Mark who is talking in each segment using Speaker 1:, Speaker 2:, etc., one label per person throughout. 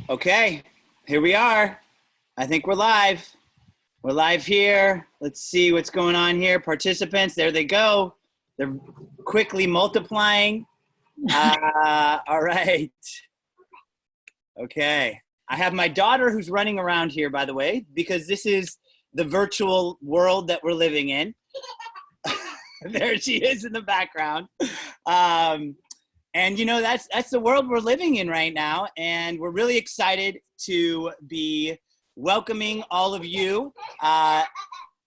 Speaker 1: Okay, here we are. I think we're live. We're live here. Let's see what's going on here. Participants, there they go. They're quickly multiplying. All right. Okay. I have my daughter who's running around here, by the way, because this is the virtual world that we're living in. There she is in the background. And you know, that's the world we're living in right now. And we're really excited to be welcoming all of you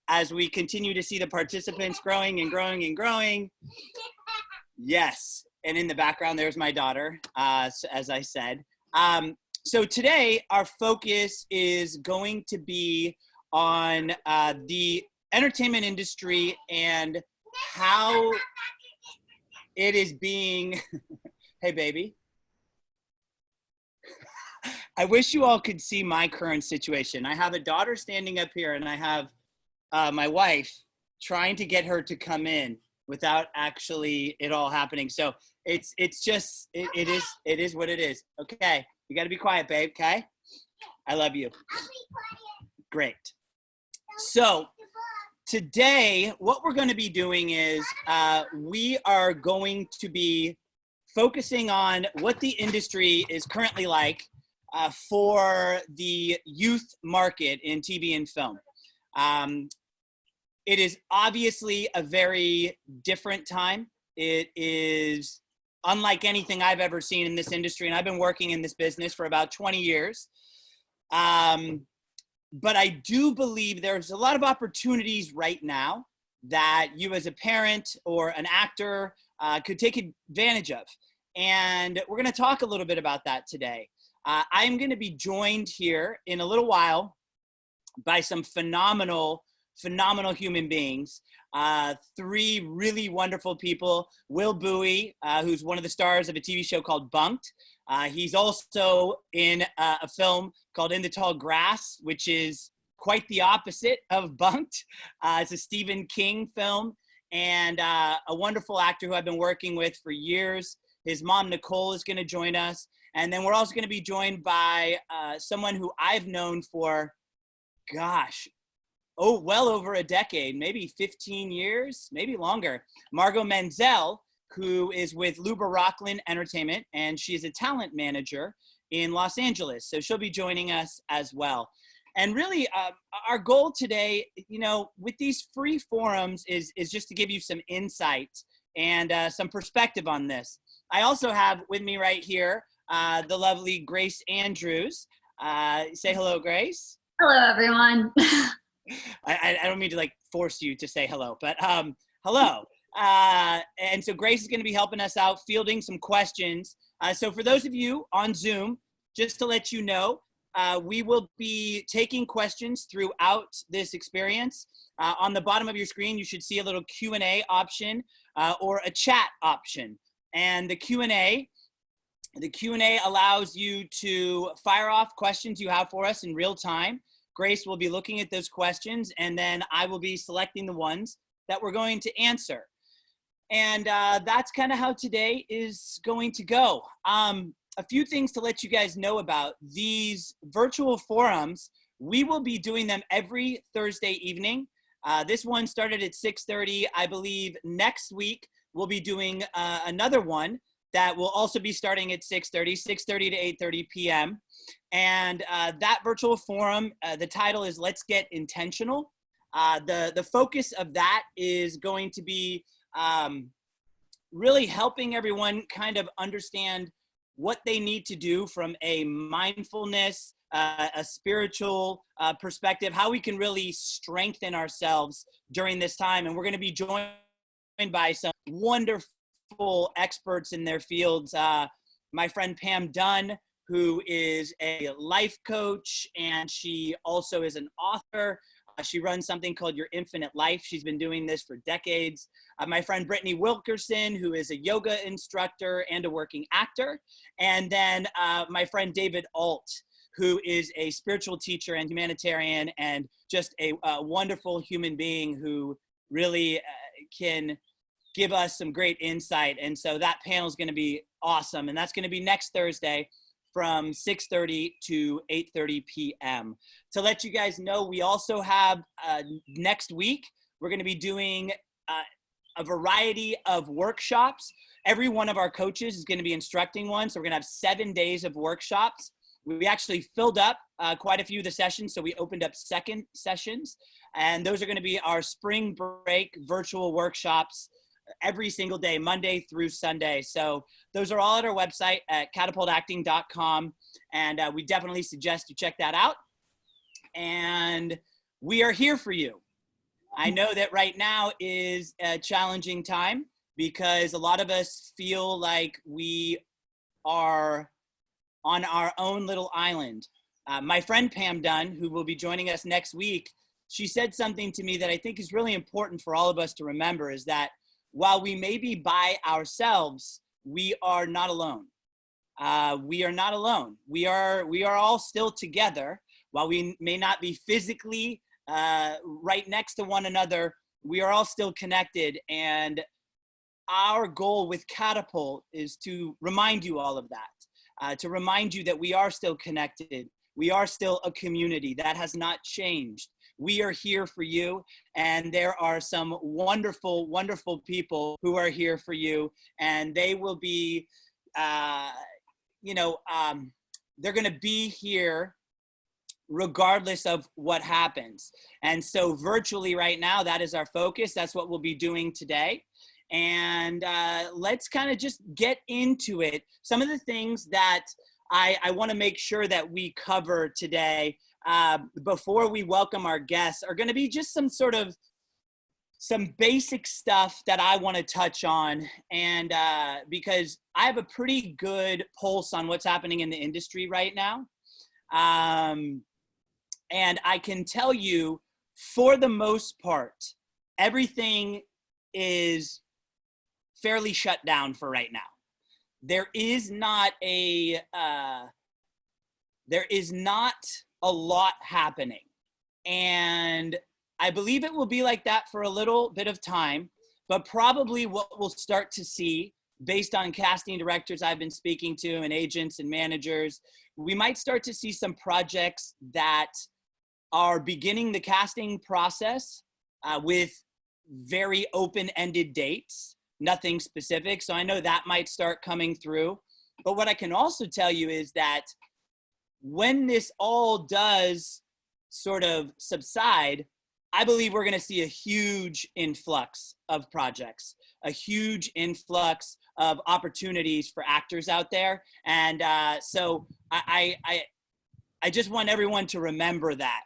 Speaker 1: as we continue to see the participants growing and growing and growing. Yes. And in the background, there's my daughter, as I said. So today, our focus is going to be on the entertainment industry and how it is being, hey baby. I wish you all could see my current situation. I have a daughter standing up here and I have my wife trying to get her to come in without actually it all happening. So it's just, it is what it is. Okay, you gotta be quiet, babe, okay? I love you. I'll be quiet. Great. So today, what we're gonna be doing is we are going to be focusing on what the industry is currently like for the youth market in TV and film. It is obviously a very different time. It is unlike anything I've ever seen in this industry, and I've been working in this business for about 20 years. But I do believe there's a lot of opportunities right now that you as a parent or an actor could take advantage of. And we're gonna talk a little bit about that today. I'm gonna be joined here in a little while by some phenomenal human beings. Three really wonderful people. Will Buie, who's one of the stars of a TV show called Bunked. He's also in a film called In the Tall Grass, which is quite the opposite of Bunked. It's a Stephen King film, and a wonderful actor who I've been working with for years. His mom, Nicole, is gonna join us. And then we're also gonna be joined by someone who I've known for, gosh, well over a decade, maybe 15 years, maybe longer. Margot Menzel, who is with Luber Roklin Entertainment, and she's a talent manager in Los Angeles. So she'll be joining us as well. And really, our goal today, you know, with these free forums is just to give you some insight and some perspective on this. I also have with me right here, the lovely Grace Andrews. Say hello, Grace.
Speaker 2: Hello, everyone.
Speaker 1: I don't mean to like force you to say hello, but hello. And so Grace is going to be helping us out fielding some questions. So for those of you on Zoom, just to let you know, we will be taking questions throughout this experience. On the bottom of your screen, you should see a little Q&A option or a chat option. And the Q&A allows you to fire off questions you have for us in real time. Grace will be looking at those questions, and then I will be selecting the ones that we're going to answer. And that's kind of how today is going to go. A few things to let you guys know about these virtual forums. We will be doing them every Thursday evening. This one started at 6:30. I believe next week we'll be doing another one that will also be starting at 6:30 to 8:30 p.m. And that virtual forum, the title is Let's Get Intentional. The focus of that is going to be really helping everyone kind of understand what they need to do from a mindfulness, a spiritual perspective, how we can really strengthen ourselves during this time. And we're going to be joined by some wonderful experts in their fields. My friend Pam Dunn, who is a life coach, and she also is an author. She runs something called Your Infinite Life. She's been doing this for decades. My friend Brittany Wilkerson, who is a yoga instructor and a working actor. And then my friend David Ault, who is a spiritual teacher and humanitarian and just a wonderful human being who really can give us some great insight. And so that panel is going to be awesome. And that's going to be next Thursday from 6:30 to 8:30 p.m. To let you guys know, we also have next week, we're going to be doing a variety of workshops. Every one of our coaches is going to be instructing one. So we're going to have 7 days of workshops. We actually filled up quite a few of the sessions. So we opened up second sessions. And those are going to be our spring break virtual workshops every single day, Monday through Sunday. So those are all at our website at catapultacting.com. And we definitely suggest you check that out. And we are here for you. I know that right now is a challenging time because a lot of us feel like we are on our own little island. My friend Pam Dunn, who will be joining us next week, she said something to me that I think is really important for all of us to remember, is that while we may be by ourselves, we are not alone. We are not alone. We are all still together. While we may not be physically right next to one another, we are all still connected. And our goal with Catapult is to remind you all of that, to remind you that we are still connected. We are still a community. That has not changed. We are here for you, and there are some wonderful, wonderful people who are here for you, and they will be, they're going to be here regardless of what happens. And so virtually right now, that is our focus. That's what we'll be doing today. And let's kind of just get into it. Some of the things that I want to make sure that we cover today before we welcome our guests are going to be just some basic stuff that I want to touch on. And because I have a pretty good pulse on what's happening in the industry right now. And I can tell you, for the most part, everything is fairly shut down for right now. There is not a lot happening. And I believe it will be like that for a little bit of time, but probably what we'll start to see, based on casting directors I've been speaking to and agents and managers, we might start to see some projects that are beginning the casting process with very open-ended dates, nothing specific. So I know that might start coming through. But what I can also tell you is that when this all does sort of subside, I believe we're going to see a huge influx of projects, a huge influx of opportunities for actors out there. And so I just want everyone to remember that.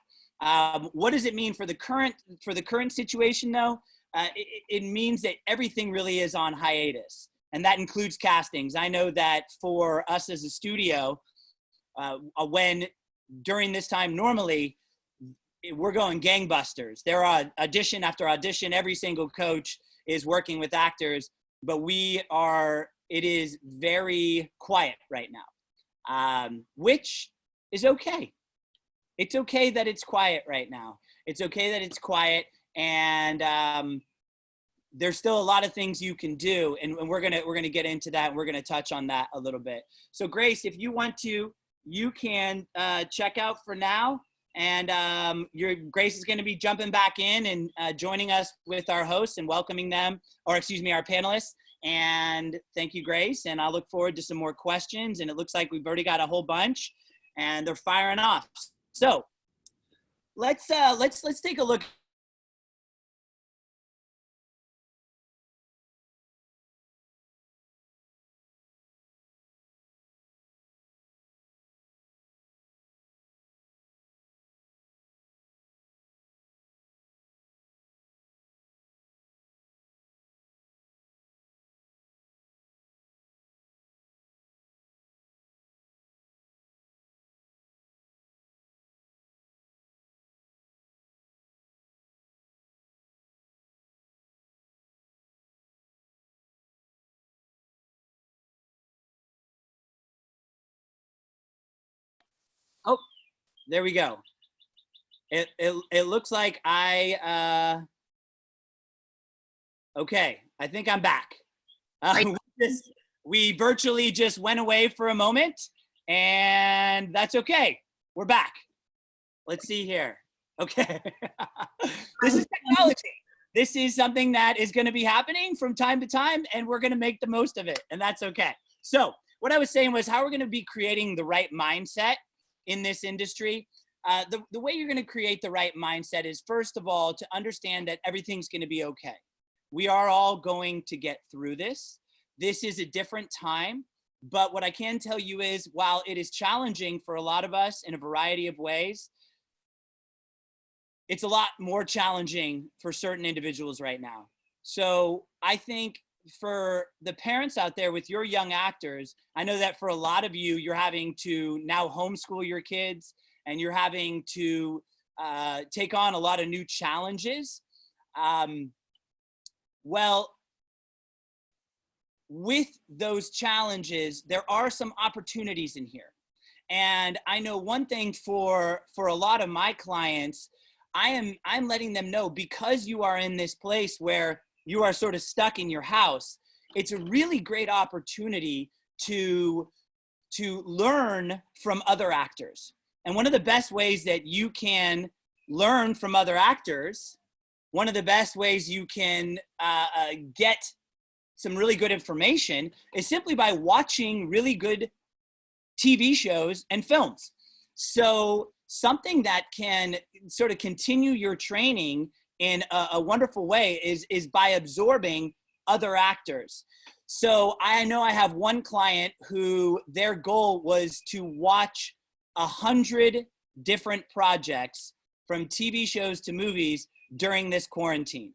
Speaker 1: What does it mean for the current situation, though? It means that everything really is on hiatus, and that includes castings. I know that for us as a studio, when during this time, normally we're going gangbusters. There are audition after audition. Every single coach is working with actors, but it is very quiet right now, which is okay. It's okay that it's quiet right now. It's okay that it's quiet, and there's still a lot of things you can do, and we're gonna get into that. And we're gonna touch on that a little bit. So Grace, if you want to, you can check out for now, and Grace is going to be jumping back in and joining us with our hosts and welcoming them, or excuse me, our panelists. And thank you, Grace. And I look forward to some more questions. And it looks like we've already got a whole bunch, and they're firing off. So let's take a look. Oh, there we go. It looks like okay. I think I'm back. We virtually just went away for a moment, and that's okay. We're back. Let's see here. Okay. This is technology. This is something that is going to be happening from time to time, and we're going to make the most of it, and that's okay. So what I was saying was how we're going to be creating the right mindset in this industry. The way you're going to create the right mindset is, first of all, to understand that everything's going to be okay. We are all going to get through this. This is a different time, but what I can tell you is, while it is challenging for a lot of us in a variety of ways, it's a lot more challenging for certain individuals right now. So I think for the parents out there with your young actors, I know that for a lot of you, you're having to now homeschool your kids, and you're having to take on a lot of new challenges. Well, with those challenges, there are some opportunities in here. And I know one thing for a lot of my clients, I'm letting them know, because you are in this place where you are sort of stuck in your house, it's a really great opportunity to learn from other actors. And one of the best ways that you can learn from other actors, one of the best ways you can get some really good information is simply by watching really good TV shows and films. So something that can sort of continue your training in a wonderful way is by absorbing other actors. So I know I have one client who their goal was to watch 100 different projects, from TV shows to movies, during this quarantine.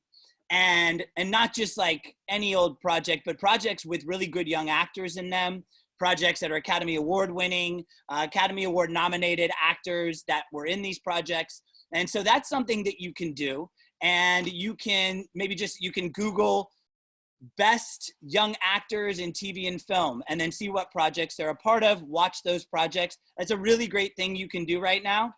Speaker 1: And not just like any old project, but projects with really good young actors in them, projects that are Academy Award winning, Academy Award nominated actors that were in these projects. And so that's something that you can do. And you can you can Google best young actors in TV and film, and then see what projects they're a part of, watch those projects. That's a really great thing you can do right now.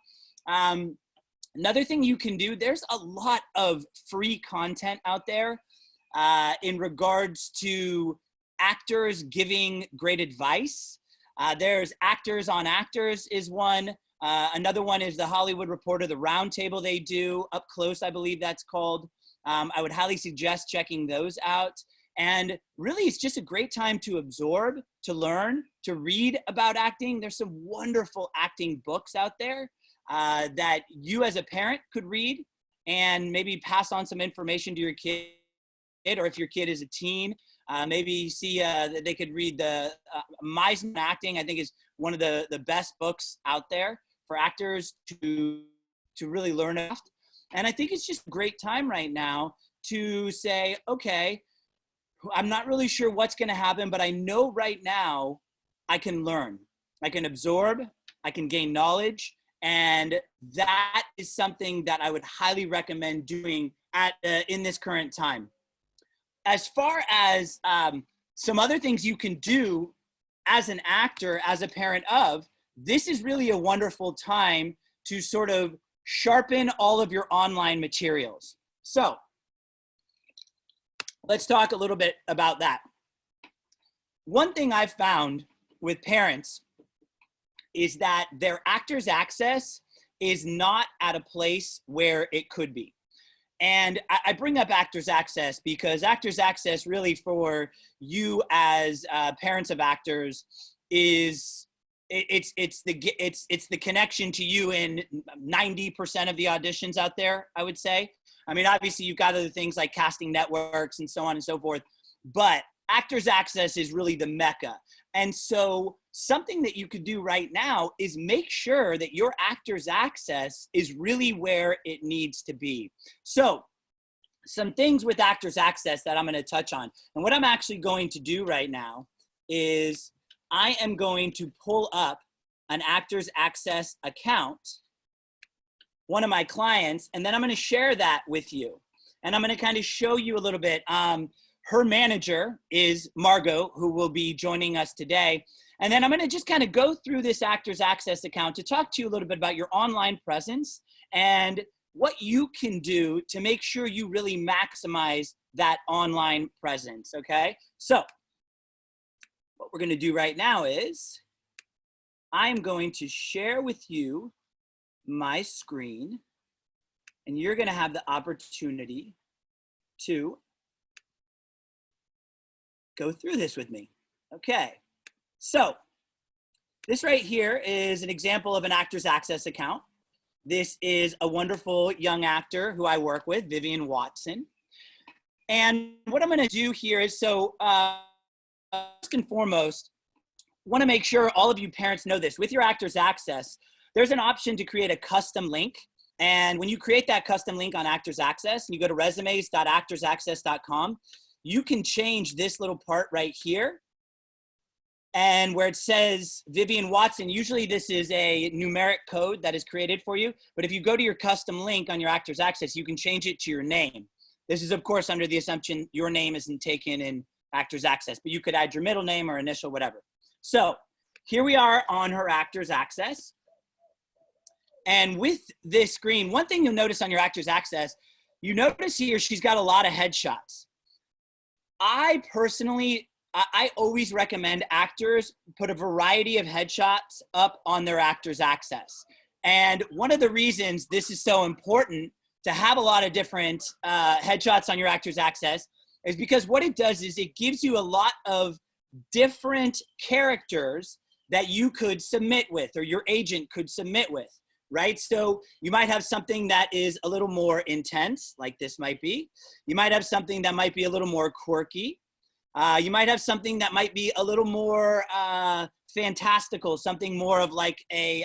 Speaker 1: Another thing you can do, there's a lot of free content out there in regards to actors giving great advice. There's Actors on Actors is one. Another one is the Hollywood Reporter, the roundtable they do, Up Close, I believe that's called. I would highly suggest checking those out. And really, it's just a great time to absorb, to learn, to read about acting. There's some wonderful acting books out there that you as a parent could read and maybe pass on some information to your kid, or if your kid is a teen, maybe see that they could read the Meisman Acting, I think is one of the best books out there for actors to really learn about. And I think it's just a great time right now to say, okay, I'm not really sure what's going to happen, but I know right now I can learn, I can absorb, I can gain knowledge. And that is something that I would highly recommend doing in this current time. As far as some other things you can do as an actor, as a parent of, this is really a wonderful time to sort of sharpen all of your online materials. So let's talk a little bit about that. One thing I've found with parents is that their Actors Access is not at a place where it could be. And I bring up Actors Access because Actors Access really for you as parents of actors is it's the connection to you in 90% of the auditions out there, I would say. I mean, obviously you've got other things like casting networks and so on and so forth, but Actors Access is really the mecca. And so something that you could do right now is make sure that your Actors Access is really where it needs to be. So some things with Actors Access that I'm going to touch on. And what I'm actually going to do right now is I am going to pull up an Actors Access account, one of my clients, and then I'm going to share that with you. And I'm going to kind of show you a little bit. Her manager is Margot, who will be joining us today. And then I'm going to just kind of go through this Actors Access account to talk to you a little bit about your online presence and what you can do to make sure you really maximize that online presence, okay? So what we're gonna do right now is I'm going to share with you my screen, and you're gonna have the opportunity to go through this with me. Okay, so this right here is an example of an Actors Access account. This is a wonderful young actor who I work with, Vivian Watson. And what I'm gonna do here is, so first and foremost, wanna make sure all of you parents know this. With your Actors Access, there's an option to create a custom link. And when you create that custom link on Actors Access, and you go to resumes.actorsaccess.com, you can change this little part right here. And where it says Vivian Watson, usually this is a numeric code that is created for you. But if you go to your custom link on your Actors Access, you can change it to your name. This is, of course, under the assumption your name isn't taken in Actors Access, but you could add your middle name or initial, whatever. So here we are on her Actors Access. And with this screen, one thing you'll notice on your Actors Access, you notice here she's got a lot of headshots. I personally, I always recommend actors put a variety of headshots up on their Actors Access. And one of the reasons this is so important to have a lot of different headshots on your Actors Access is because what it does is it gives you a lot of different characters that you could submit with, or your agent could submit with, right? So you might have something that is a little more intense, like this might be. You might have something that might be a little more quirky. You might have something that might be a little more fantastical, something more of like a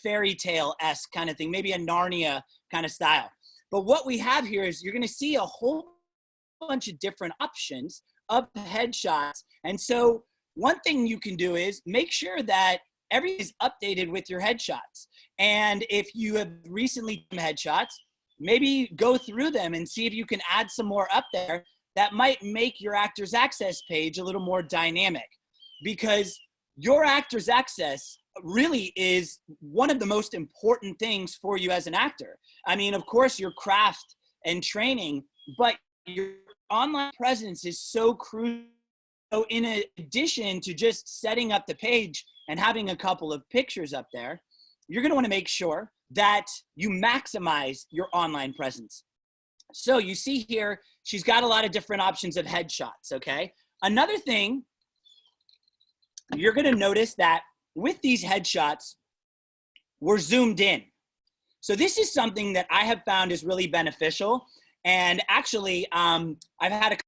Speaker 1: fairy tale-esque kind of thing, maybe a Narnia kind of style. But what we have here is you're gonna see a whole bunch of different options of headshots. And so one thing you can do is make sure that everything is updated with your headshots. And if you have recently done headshots, maybe go through them and see if you can add some more up there that might make your Actors Access page a little more dynamic, because your Actors Access really is one of the most important things for you as an actor. I mean, of course, your craft and training, but your online presence is so crucial. So in addition to just setting up the page and having a couple of pictures up there, you're gonna wanna make sure that you maximize your online presence. So you see here, she's got a lot of different options of headshots, okay? Another thing, you're gonna notice that with these headshots, we're zoomed in. So this is something that I have found is really beneficial. And actually, I've had a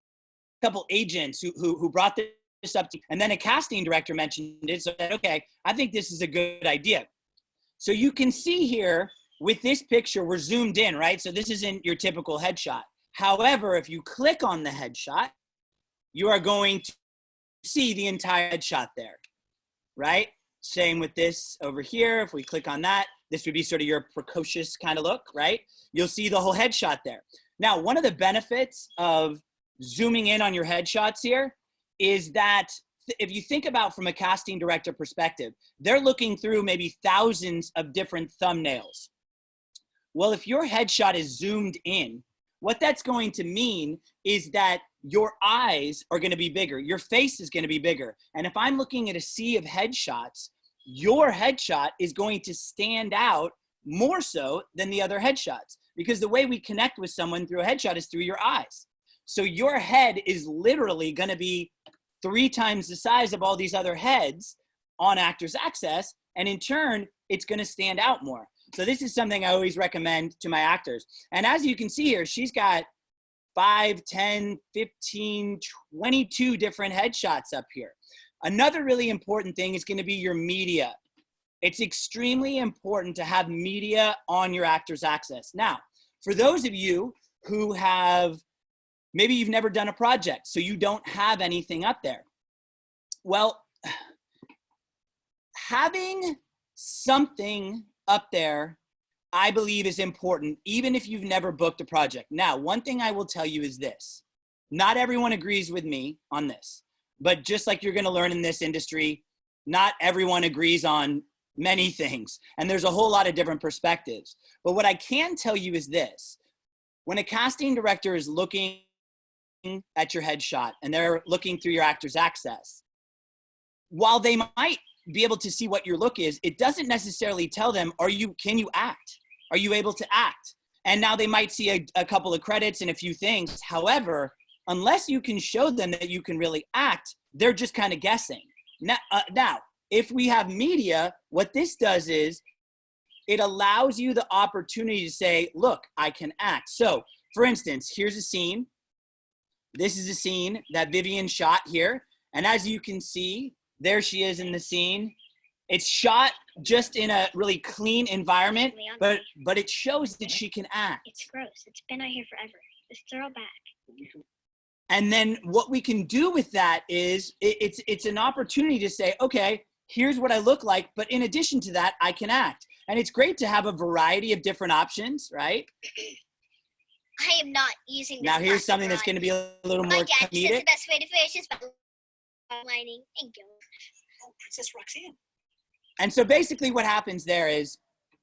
Speaker 1: couple agents who brought this up to, and then a casting director mentioned it, so I said, okay, I think this is a good idea. So you can see here, with this picture, we're zoomed in, right? So this isn't your typical headshot. However, if you click on the headshot, you are going to see the entire headshot there, right? Same with this over here. If we click on that, this would be sort of your precocious kind of look, right? You'll see the whole headshot there. Now, one of the benefits of zooming in on your headshots here is that if you think about from a casting director perspective, they're looking through maybe thousands of different thumbnails. Well, if your headshot is zoomed in, what that's going to mean is that your eyes are going to be bigger. Your face is going to be bigger. And if I'm looking at a sea of headshots, your headshot is going to stand out more so than the other headshots, because the way we connect with someone through a headshot is through your eyes. So your head is literally going to be 3 times the size of all these other heads on Actors Access. And in turn, it's going to stand out more. So this is something I always recommend to my actors. And as you can see here, she's got 5, 10, 15, 22 different headshots up here. Another really important thing is going to be your media. It's extremely important to have media on your Actors Access. Now, for those of you who have, maybe you've never done a project, so you don't have anything up there. Well, having something up there, I believe, is important, even if you've never booked a project. Now, one thing I will tell you is this. Not everyone agrees with me on this, but just like you're going to learn in this industry, not everyone agrees on many things, and there's a whole lot of different perspectives. But what I can tell you is this: when a casting director is looking at your headshot and they're looking through your actor's access, while they might be able to see what your look is, it doesn't necessarily tell them, can you act? Are you able to act? And now they might see a couple of credits and a few things. However, unless you can show them that you can really act, they're just kind of guessing. Now, if we have media, what this does is it allows you the opportunity to say, look, I can act. So for instance, here's a scene. This is a scene that Vivian shot here. And as you can see, there she is in the scene. It's shot just in a really clean environment, but it shows that she can act.
Speaker 2: It's gross. It's been out here forever. Just throw it back.
Speaker 1: And then what we can do with that is it's an opportunity to say, okay, here's what I look like, but in addition to that, I can act. And it's great to have a variety of different options, right?
Speaker 2: I am not using this.
Speaker 1: Now here's something that's going to be a little more comedic.
Speaker 2: My dad says the best way to fish is by lining and go.
Speaker 3: Oh, Princess Roxanne.
Speaker 1: And so basically what happens there is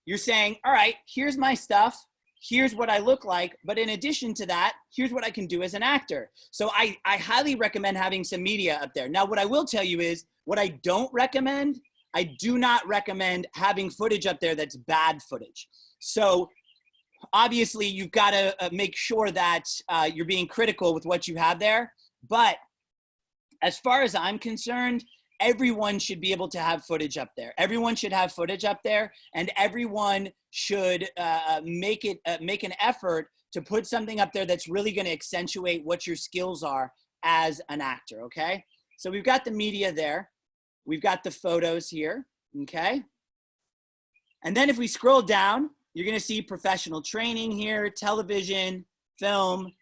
Speaker 1: you're saying, all right, here's my stuff. Here's what I look like. But in addition to that, here's what I can do as an actor. So I highly recommend having some media up there. Now, what I will tell you is what I don't recommend, I do not recommend having footage up there that's bad footage. So obviously you've got to make sure that you're being critical with what you have there. But as far as I'm concerned, everyone should be able to have footage up there. Everyone should have footage up there, and everyone should make an effort to put something up there that's really going to accentuate what your skills are as an actor, okay? So we've got the media there. We've got the photos here, okay? And then if we scroll down, you're going to see professional training here, television, film,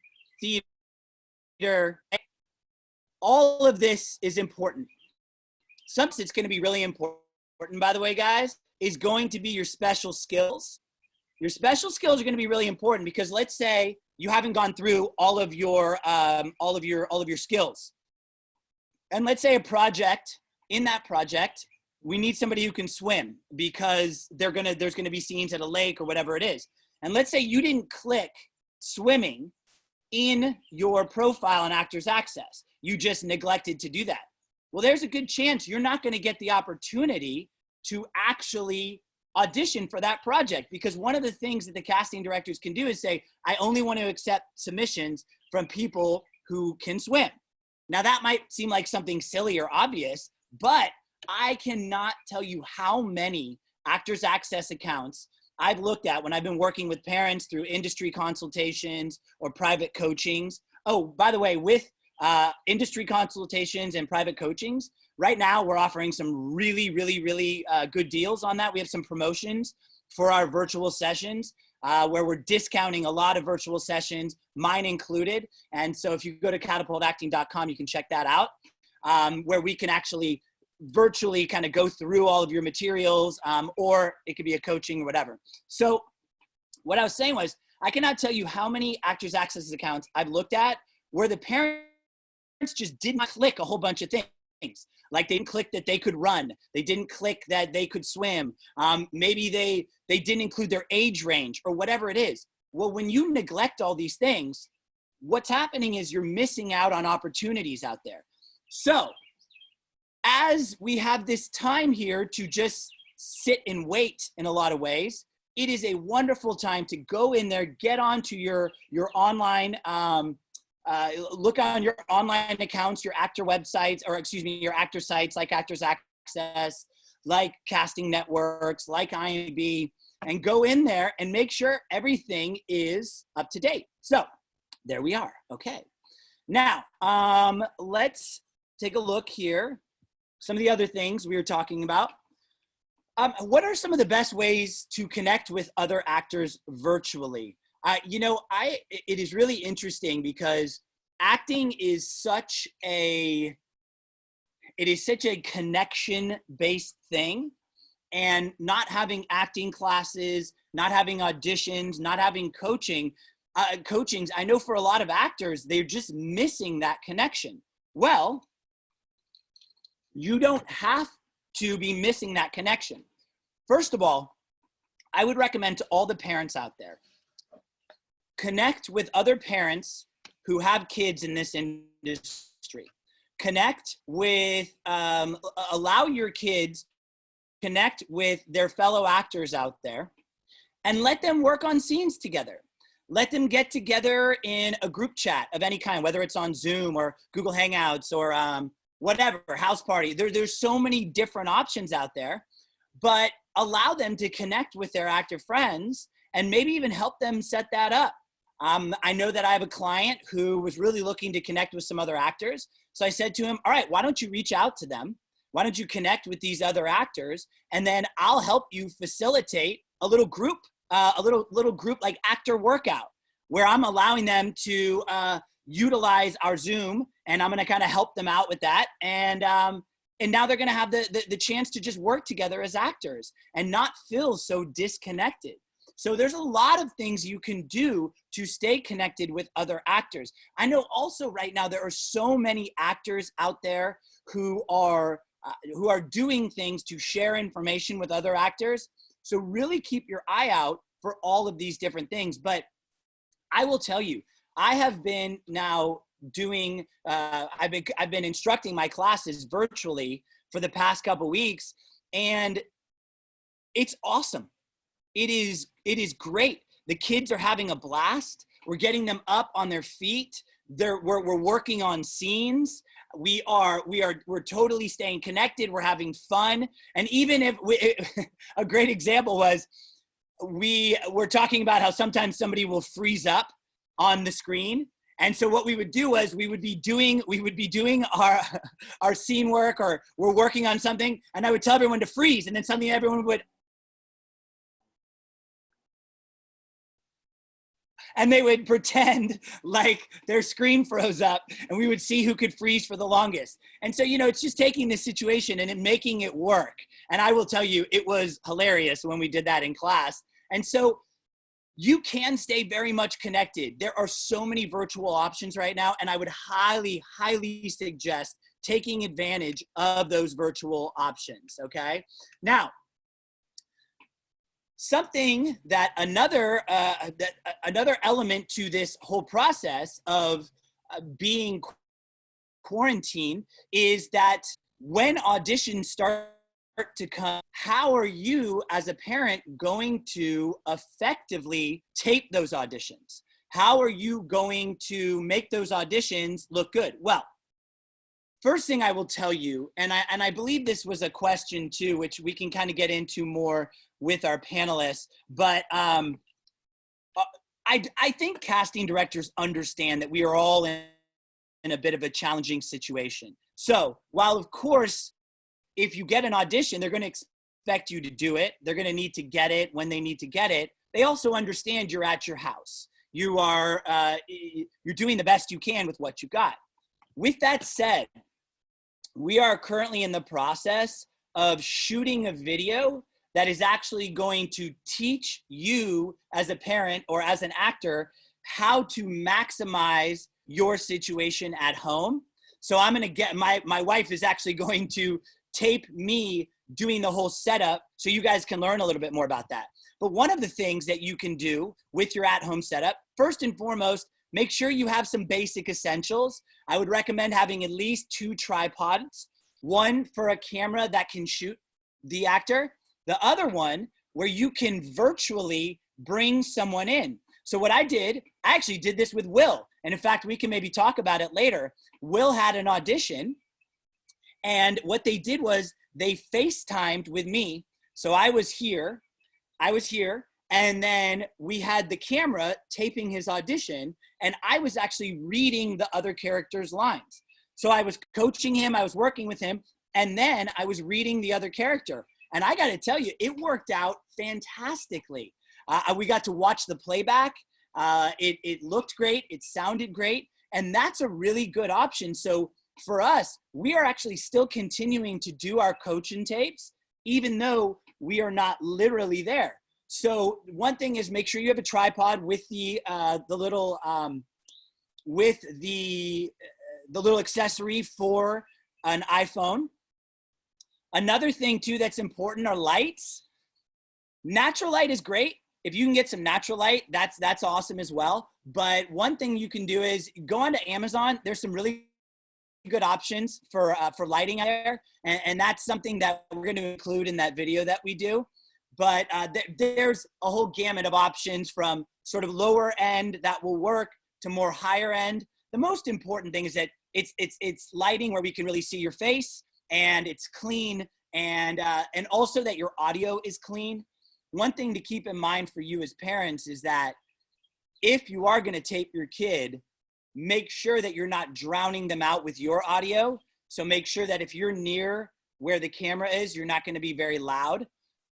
Speaker 1: theater. All of this is important. Something that's going to be really important, by the way, guys, is going to be your special skills. Your special skills are going to be really important because let's say you haven't gone through all of your skills. And let's say a project, in that project, we need somebody who can swim because there's going to be scenes at a lake or whatever it is. And let's say you didn't click swimming in your profile on Actors Access. You just neglected to do that. Well, there's a good chance you're not going to get the opportunity to actually audition for that project, because one of the things that the casting directors can do is say, I only want to accept submissions from people who can swim. Now that might seem like something silly or obvious, but I cannot tell you how many Actors Access accounts I've looked at when I've been working with parents through industry consultations or private coachings. Oh, by the way, with industry consultations and private coachings, right now we're offering some really good deals on that. We have some promotions for our virtual sessions where we're discounting a lot of virtual sessions, mine included. And so if you go to catapultacting.com, you can check that out, where we can actually virtually kind of go through all of your materials, or it could be a coaching or whatever. So what I was saying was, I cannot tell you how many Actors Access accounts I've looked at where the parents just didn't click a whole bunch of things. Like they didn't click that they could run. They didn't click that they could swim. Maybe they didn't include their age range or whatever it is. Well, when you neglect all these things, what's happening is you're missing out on opportunities out there. So as we have this time here to just sit and wait in a lot of ways, it is a wonderful time to go in there, get onto your online, look on your online accounts, your actor websites, or excuse me, your actor sites like Actors Access, like casting networks, like IMDb, and go in there and make sure everything is up to date. So there we are. Okay. Now, let's take a look here. Some of the other things we were talking about. What are some of the best ways to connect with other actors virtually? It is really interesting because acting is such a connection-based thing, and not having acting classes, not having auditions, not having coachings, I know for a lot of actors, they're just missing that connection. Well, you don't have to be missing that connection. First of all, I would recommend to all the parents out there, connect with other parents who have kids in this industry. Connect with, allow your kids connect with their fellow actors out there and let them work on scenes together. Let them get together in a group chat of any kind, whether it's on Zoom or Google Hangouts or whatever, house party. There's so many different options out there, but allow them to connect with their actor friends and maybe even help them set that up. I know that I have a client who was really looking to connect with some other actors. So I said to him, all right, why don't you reach out to them? Why don't you connect with these other actors? And then I'll help you facilitate a little group, group like actor workout, where I'm allowing them to utilize our Zoom, and I'm gonna kind of help them out with that. And now they're gonna have the chance to just work together as actors and not feel so disconnected. So there's a lot of things you can do to stay connected with other actors. I know also right now there are so many actors out there who are doing things to share information with other actors. So really keep your eye out for all of these different things. But I will tell you, I have been now doing, I've been instructing my classes virtually for the past couple weeks, and it's awesome. It is great. The kids are having a blast. We're getting them up on their feet. We're working on scenes. We're totally staying connected. We're having fun. And even if a great example was, we were talking about how sometimes somebody will freeze up on the screen. And so what we would do was we would be doing our scene work, or we're working on something, and I would tell everyone to freeze, and then suddenly everyone would, and they would pretend like their screen froze up, and we would see who could freeze for the longest. And so, it's just taking this situation and making it work. And I will tell you, it was hilarious when we did that in class. And so you can stay very much connected. There are so many virtual options right now, and I would highly, highly suggest taking advantage of those virtual options, okay? Now, something that another element to this whole process of being quarantined is that when auditions start to come, how are you as a parent going to effectively tape those auditions? How are you going to make those auditions look good? Well, first thing I will tell you, and I believe this was a question too, which we can kind of get into more with our panelists, but I think casting directors understand that we are all in a bit of a challenging situation. So while of course, if you get an audition, they're going to expect you to do it. They're going to need to get it when they need to get it. They also understand you're at your house. You're doing the best you can with what you got. With that said, we are currently in the process of shooting a video that is actually going to teach you as a parent or as an actor how to maximize your situation at home. So I'm going to get, my wife is actually going to tape me doing the whole setup so you guys can learn a little bit more about that. But one of the things that you can do with your at-home setup, first and foremost, make sure you have some basic essentials. I would recommend having at least 2 tripods, one for a camera that can shoot the actor, the other one where you can virtually bring someone in. So what I did, I actually did this with Will. And in fact, we can maybe talk about it later. Will had an audition, and what they did was they FaceTimed with me. So I was here, and then we had the camera taping his audition, and I was actually reading the other character's lines. So I was coaching him, I was working with him, and then I was reading the other character. And I gotta tell you, it worked out fantastically. We got to watch the playback. It looked great, it sounded great, and that's a really good option. So for us, we are actually still continuing to do our coaching tapes, even though we are not literally there. So one thing is make sure you have a tripod with the little accessory for an iPhone. Another thing too that's important are lights. Natural light is great. If you can get some natural light, that's awesome as well. But one thing you can do is go onto Amazon. There's some really good options for lighting out there. And that's something that we're going to include in that video that we do. But there's a whole gamut of options from sort of lower end that will work to more higher end. The most important thing is that it's lighting where we can really see your face, and it's clean, and also that your audio is clean. One thing to keep in mind for you as parents is that if you are going to tape your kid, make sure that you're not drowning them out with your audio. So make sure that if you're near where the camera is, you're not going to be very loud.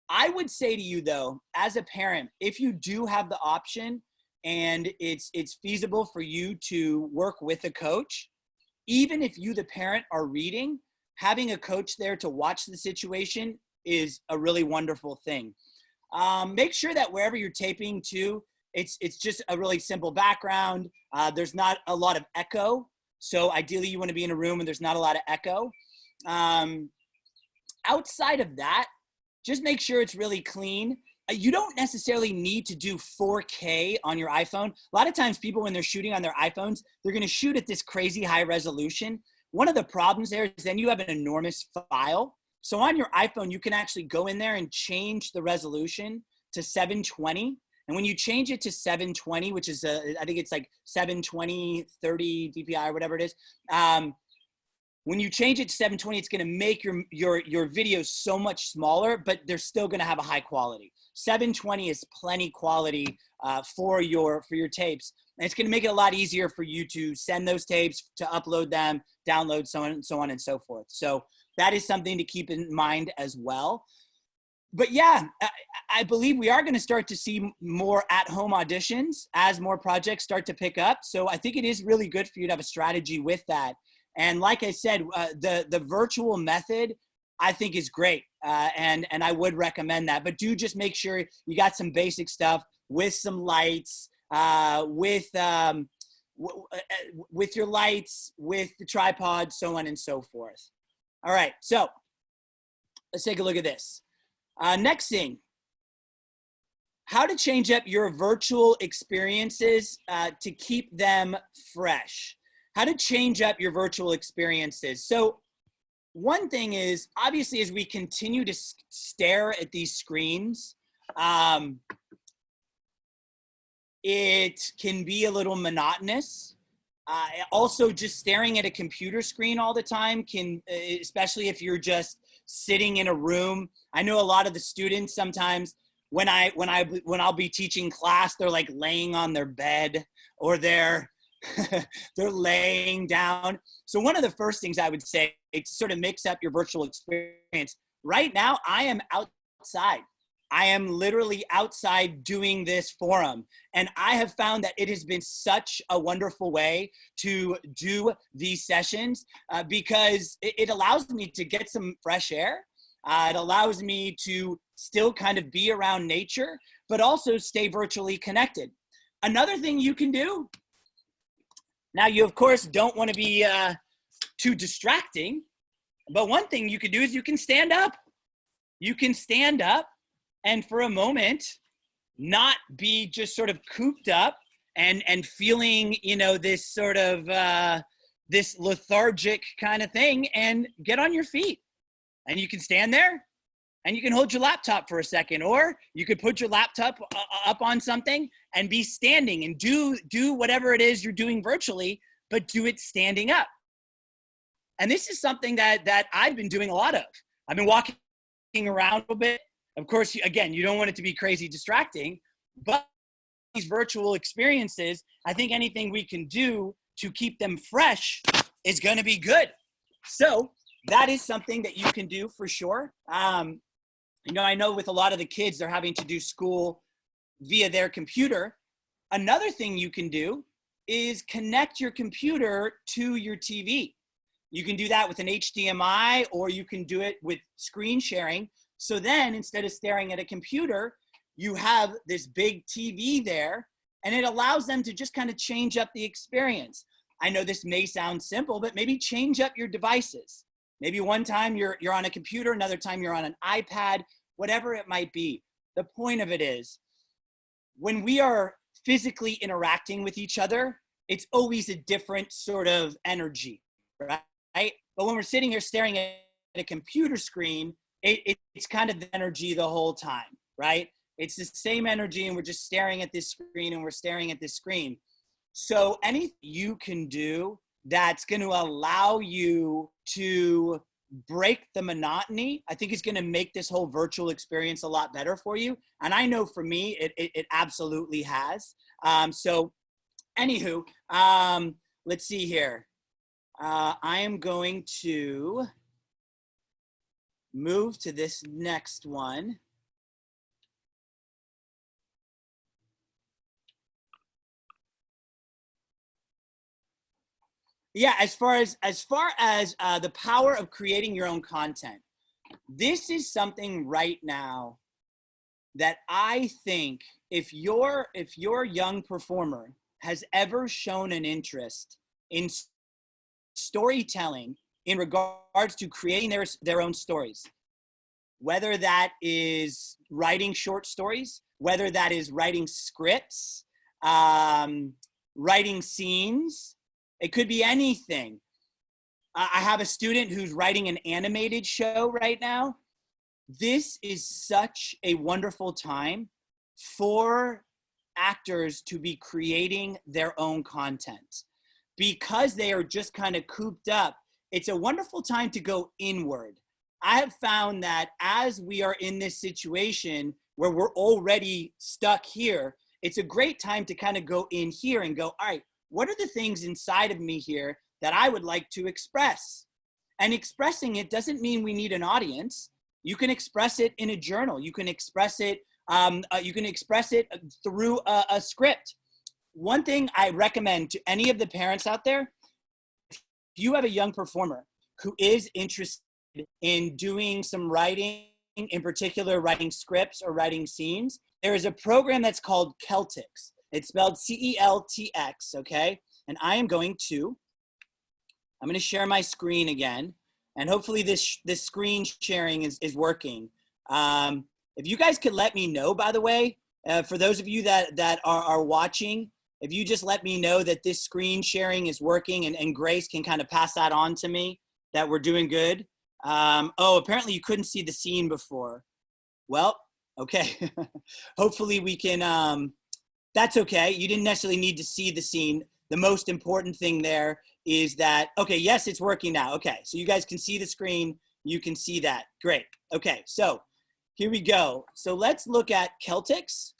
Speaker 1: I would say to you though, as a parent, if you do have the option and it's feasible for you to work with a coach, even if you, the parent, are reading, having a coach there to watch the situation is a really wonderful thing. Make sure that wherever you're taping to, it's just a really simple background. There's not a lot of echo. So ideally you want to be in a room and there's not a lot of echo. Outside of that, just make sure it's really clean. You don't necessarily need to do 4K on your iPhone. A lot of times people, when they're shooting on their iPhones, they're going to shoot at this crazy high resolution. One of the problems there is then you have an enormous file. So on your iPhone, you can actually go in there and change the resolution to 720. And when you change it to 720, which is, I think it's like 720, 30 DPI or whatever it is. When you change it to 720, it's going to make your video so much smaller, but they're still going to have a high quality. 720 is plenty quality for your tapes. And it's going to make it a lot easier for you to send those tapes, to upload them, download, so on and so forth. So that is something to keep in mind as well. But yeah, I believe we are going to start to see more at-home auditions as more projects start to pick up. So I think it is really good for you to have a strategy with that. And like I said, the virtual method, I think, is great. And I would recommend that. But do just make sure you got some basic stuff with some lights, with your lights, with the tripod, so on and so forth. All right, so let's take a look at this. Next thing, how to change up your virtual experiences to keep them fresh. How to change up your virtual experiences. So one thing is, obviously, as we continue to stare at these screens, it can be a little monotonous. Also, just staring at a computer screen all the time can, especially if you're just sitting in a room. I know a lot of the students sometimes when I'll be teaching class, they're like laying on their bed, or they're laying down. So one of the first things I would say is to sort of mix up your virtual experience. Right now, I am outside. I am literally outside doing this forum. And I have found that it has been such a wonderful way to do these sessions because it allows me to get some fresh air. It allows me to still kind of be around nature, but also stay virtually connected. Another thing you can do, now you of course don't want to be too distracting, but one thing you could do is you can stand up. You can stand up and for a moment not be just sort of cooped up and feeling, you know, this sort of this lethargic kind of thing, and get on your feet. And you can stand there and you can hold your laptop for a second, or you could put your laptop up on something and be standing and do whatever it is you're doing virtually, but do it standing up. And this is something that I've been doing a lot of. I've been walking around a little bit. Of course, again, you don't want it to be crazy distracting, but these virtual experiences, I think anything we can do to keep them fresh is going to be good. So that is something that you can do for sure. You know, I know with a lot of the kids, they're having to do school via their computer. Another thing you can do is connect your computer to your TV. You can do that with an HDMI, or you can do it with screen sharing. So then instead of staring at a computer, you have this big TV there, and it allows them to just kind of change up the experience. I know this may sound simple, but maybe change up your devices. Maybe one time you're on a computer, another time you're on an iPad, whatever it might be. the point of it is when we are physically interacting with each other, it's always a different sort of energy, right? But when we're sitting here staring at a computer screen, it's kind of the energy the whole time, right? It's the same energy and we're just staring at this screen and we're staring at this screen. So anything you can do that's going to allow you to break the monotony, I think is going to make this whole virtual experience a lot better for you. And I know for me, it absolutely has. So anywho, let's see here. I am going to move to this next one. Yeah, as far as the power of creating your own content, this is something right now that I think if your young performer has ever shown an interest in storytelling in regards to creating their own stories, whether that is writing short stories, whether that is writing scripts, writing scenes, it could be anything. I have a student who's writing an animated show right now. This is such a wonderful time for actors to be creating their own content. Because they are just kind of cooped up, it's a wonderful time to go inward. I have found that as we are in this situation where we're already stuck here, it's a great time to kind of go in here and go, all right, what are the things inside of me here that I would like to express? And expressing it doesn't mean we need an audience. You can express it in a journal. You can express it. Through a script. One thing I recommend to any of the parents out there, if you have a young performer who is interested in doing some writing, in particular writing scripts or writing scenes, there is a program that's called Celtx. It's spelled Celtx, okay? And I'm going to share my screen again. And hopefully this screen sharing is working. If you guys could let me know, by the way, for those of you that are watching, if you just let me know that this screen sharing is working and Grace can kind of pass that on to me, that we're doing good. Oh, apparently you couldn't see the scene before. Well, okay. Hopefully we can, that's okay. You didn't necessarily need to see the scene. The most important thing there is that, okay, yes, it's working now. Okay, so you guys can see the screen. You can see that. Great. Okay, so here we go. So let's look at Celtx.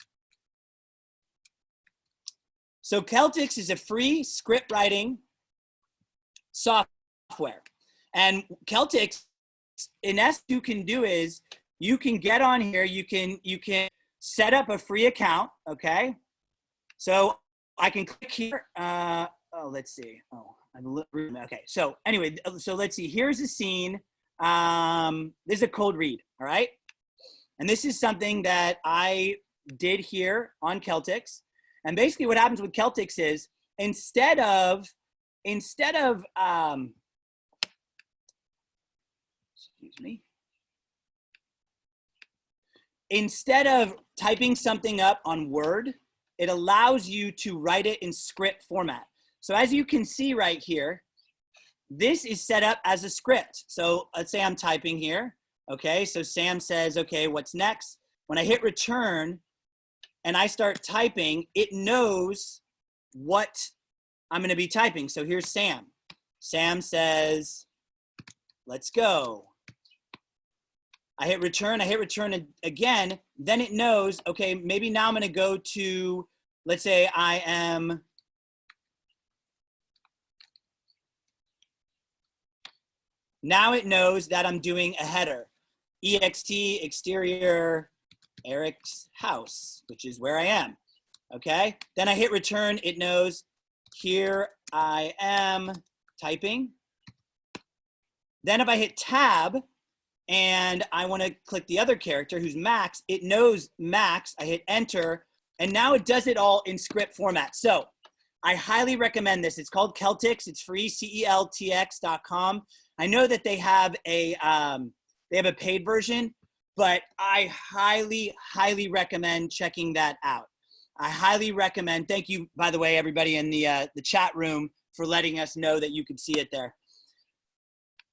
Speaker 1: So Celtx is a free script writing software. And Celtx, in essence, you can do is you can get on here, you can set up a free account, okay? So I can click here. Let's see. Okay, so anyway, so let's see. Here's a scene. This is a cold read, all right? And this is something that I did here on Celtx. And basically what happens with Celtx is instead of typing something up on Word, it allows you to write it in script format. So as you can see right here, this is set up as a script. So let's say I'm typing here. Okay, so Sam says, okay, what's next? When I hit return and I start typing, it knows what I'm gonna be typing. So here's Sam. Sam says, let's go. I hit return again, then it knows, okay, maybe now I'm gonna go to, let's say I am, now it knows that I'm doing a header. EXT, exterior, Erik's house, which is where I am, okay? Then I hit return, it knows, here I am typing. Then if I hit tab, and I wanna click the other character who's Max, it knows Max, I hit enter, and now it does it all in script format. So I highly recommend this. It's called Celtx, it's free, celtx.com. I know that they have a paid version, but I highly, highly recommend checking that out. I highly recommend. Thank you, by the way, everybody in the chat room for letting us know that you could see it there.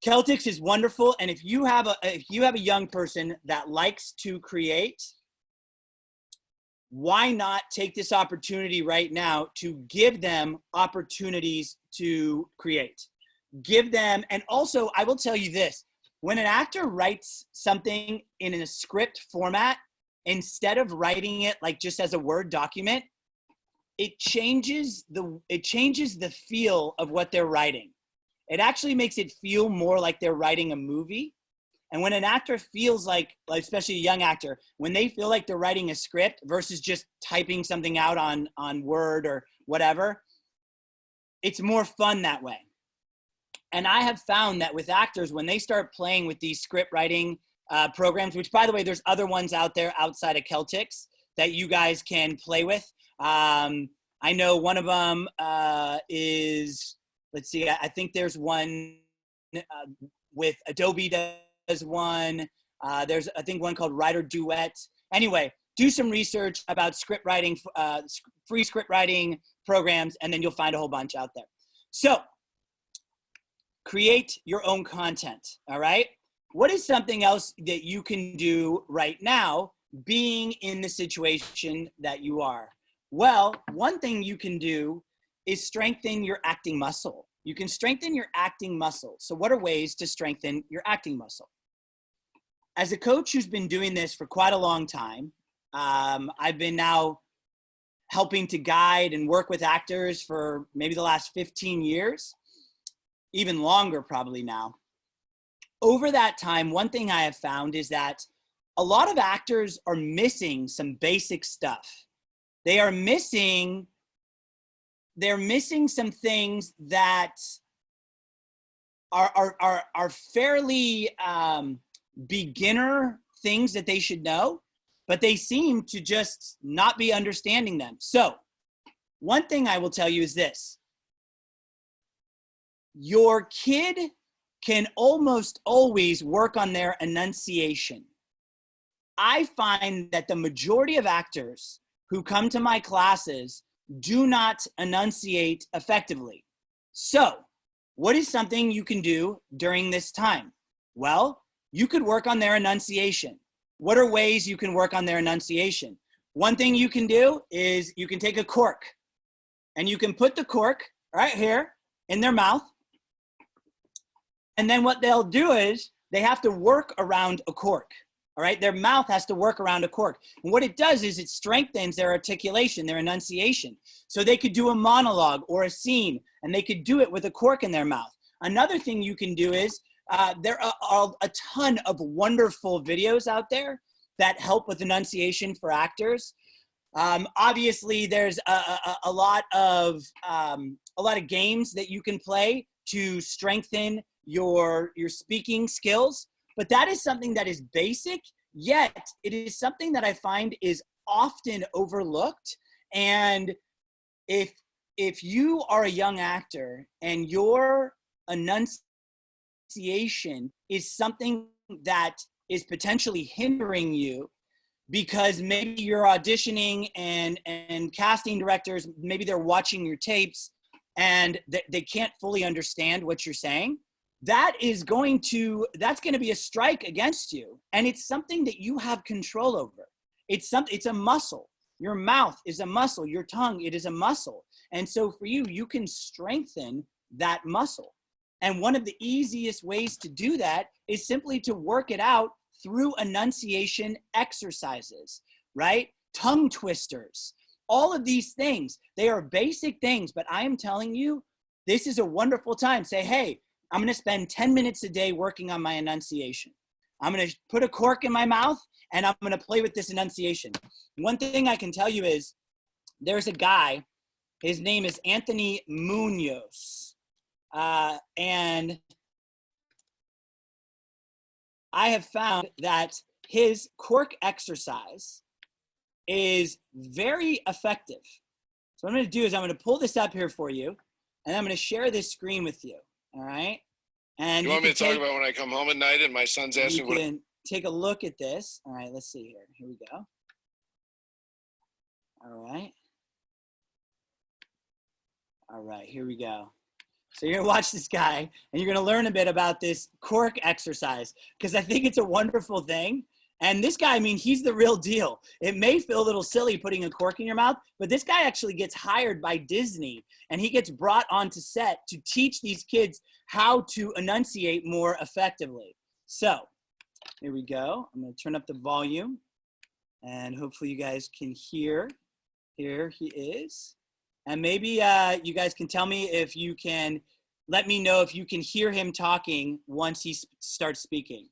Speaker 1: Celtx is wonderful, and if you have a young person that likes to create, why not take this opportunity right now to give them opportunities to create? Give them, and also I will tell you this, when an actor writes something in a script format, instead of writing it like just as a Word document, it changes the feel of what they're writing. It actually makes it feel more like they're writing a movie. And when an actor feels like especially a young actor, when they feel like they're writing a script versus just typing something out on Word or whatever, it's more fun that way. And I have found that with actors, when they start playing with these script writing programs, which by the way, there's other ones out there outside of Celtx that you guys can play with. I know one of them is, let's see, I think there's one with Adobe does one. There's, I think, one called Writer Duet. Anyway, do some research about script writing, free script writing programs, and then you'll find a whole bunch out there. So create your own content, all right? What is something else that you can do right now being in the situation that you are? Well, one thing you can do is strengthen your acting muscle. You can strengthen your acting muscle. So what are ways to strengthen your acting muscle? As a coach who's been doing this for quite a long time, I've been now helping to guide and work with actors for maybe the last 15 years, even longer probably now. Over that time, one thing I have found is that a lot of actors are missing some basic stuff. They're missing some things that are fairly beginner things that they should know, but they seem to just not be understanding them. So one thing I will tell you is this. Your kid can almost always work on their enunciation. I find that the majority of actors who come to my classes do not enunciate effectively. So, what is something you can do during this time? Well, you could work on their enunciation. What are ways you can work on their enunciation? One thing you can do is you can take a cork and you can put the cork right here in their mouth. And then what they'll do is they have to work around a cork. All right, their mouth has to work around a cork. And what it does is it strengthens their articulation, their enunciation. So they could do a monologue or a scene, and they could do it with a cork in their mouth. Another thing you can do is there are a ton of wonderful videos out there that help with enunciation for actors. Obviously, there's a lot of games that you can play to strengthen your speaking skills. But that is something that is basic, yet it is something that I find is often overlooked. And if you are a young actor and your enunciation is something that is potentially hindering you because maybe you're auditioning and casting directors, maybe they're watching your tapes and they can't fully understand what you're saying, that's going to be a strike against you. And it's something that you have control over. It's a muscle. Your mouth is a muscle. Your tongue, it is a muscle. And so for you, you can strengthen that muscle. And one of the easiest ways to do that is simply to work it out through enunciation exercises, right? Tongue twisters, all of these things. They are basic things, but I am telling you, this is a wonderful time. Say, hey, I'm going to spend 10 minutes a day working on my enunciation. I'm going to put a cork in my mouth and I'm going to play with this enunciation. One thing I can tell you is there's a guy, his name is Anthony Munoz. And I have found that his cork exercise is very effective. So what I'm going to do is I'm going to pull this up here for you and I'm going to share this screen with you. All right. And
Speaker 4: you want me to talk about when I come home at night and my son's asking
Speaker 1: you can take a look at this. All right, let's see here. Here we go. All right. All right, here we go. So you're gonna watch this guy and you're gonna learn a bit about this cork exercise because I think it's a wonderful thing. And this guy, I mean, he's the real deal. It may feel a little silly putting a cork in your mouth, but this guy actually gets hired by Disney and he gets brought onto set to teach these kids how to enunciate more effectively. So here we go. I'm gonna turn up the volume and hopefully you guys can hear. Here he is. And maybe you guys can tell me if you can, let me know if you can hear him talking once he starts speaking.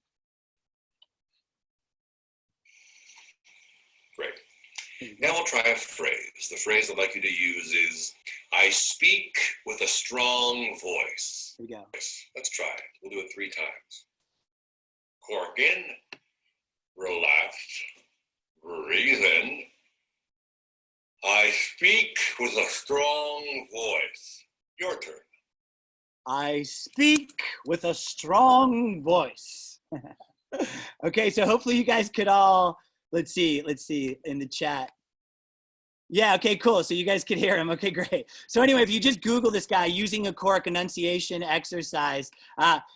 Speaker 4: Great. Now we'll try a phrase. The phrase I'd like you to use is, I speak with a strong voice.
Speaker 1: Here we go.
Speaker 4: Let's try it. We'll do it 3 times. Cork in, relax, breathe in. I speak with a strong voice. Your turn.
Speaker 1: I speak with a strong voice. Okay, so hopefully you guys could all, let's see in the chat. Yeah, okay, cool. So you guys could hear him. Okay, great. So anyway, if you just Google this guy using a cork enunciation exercise,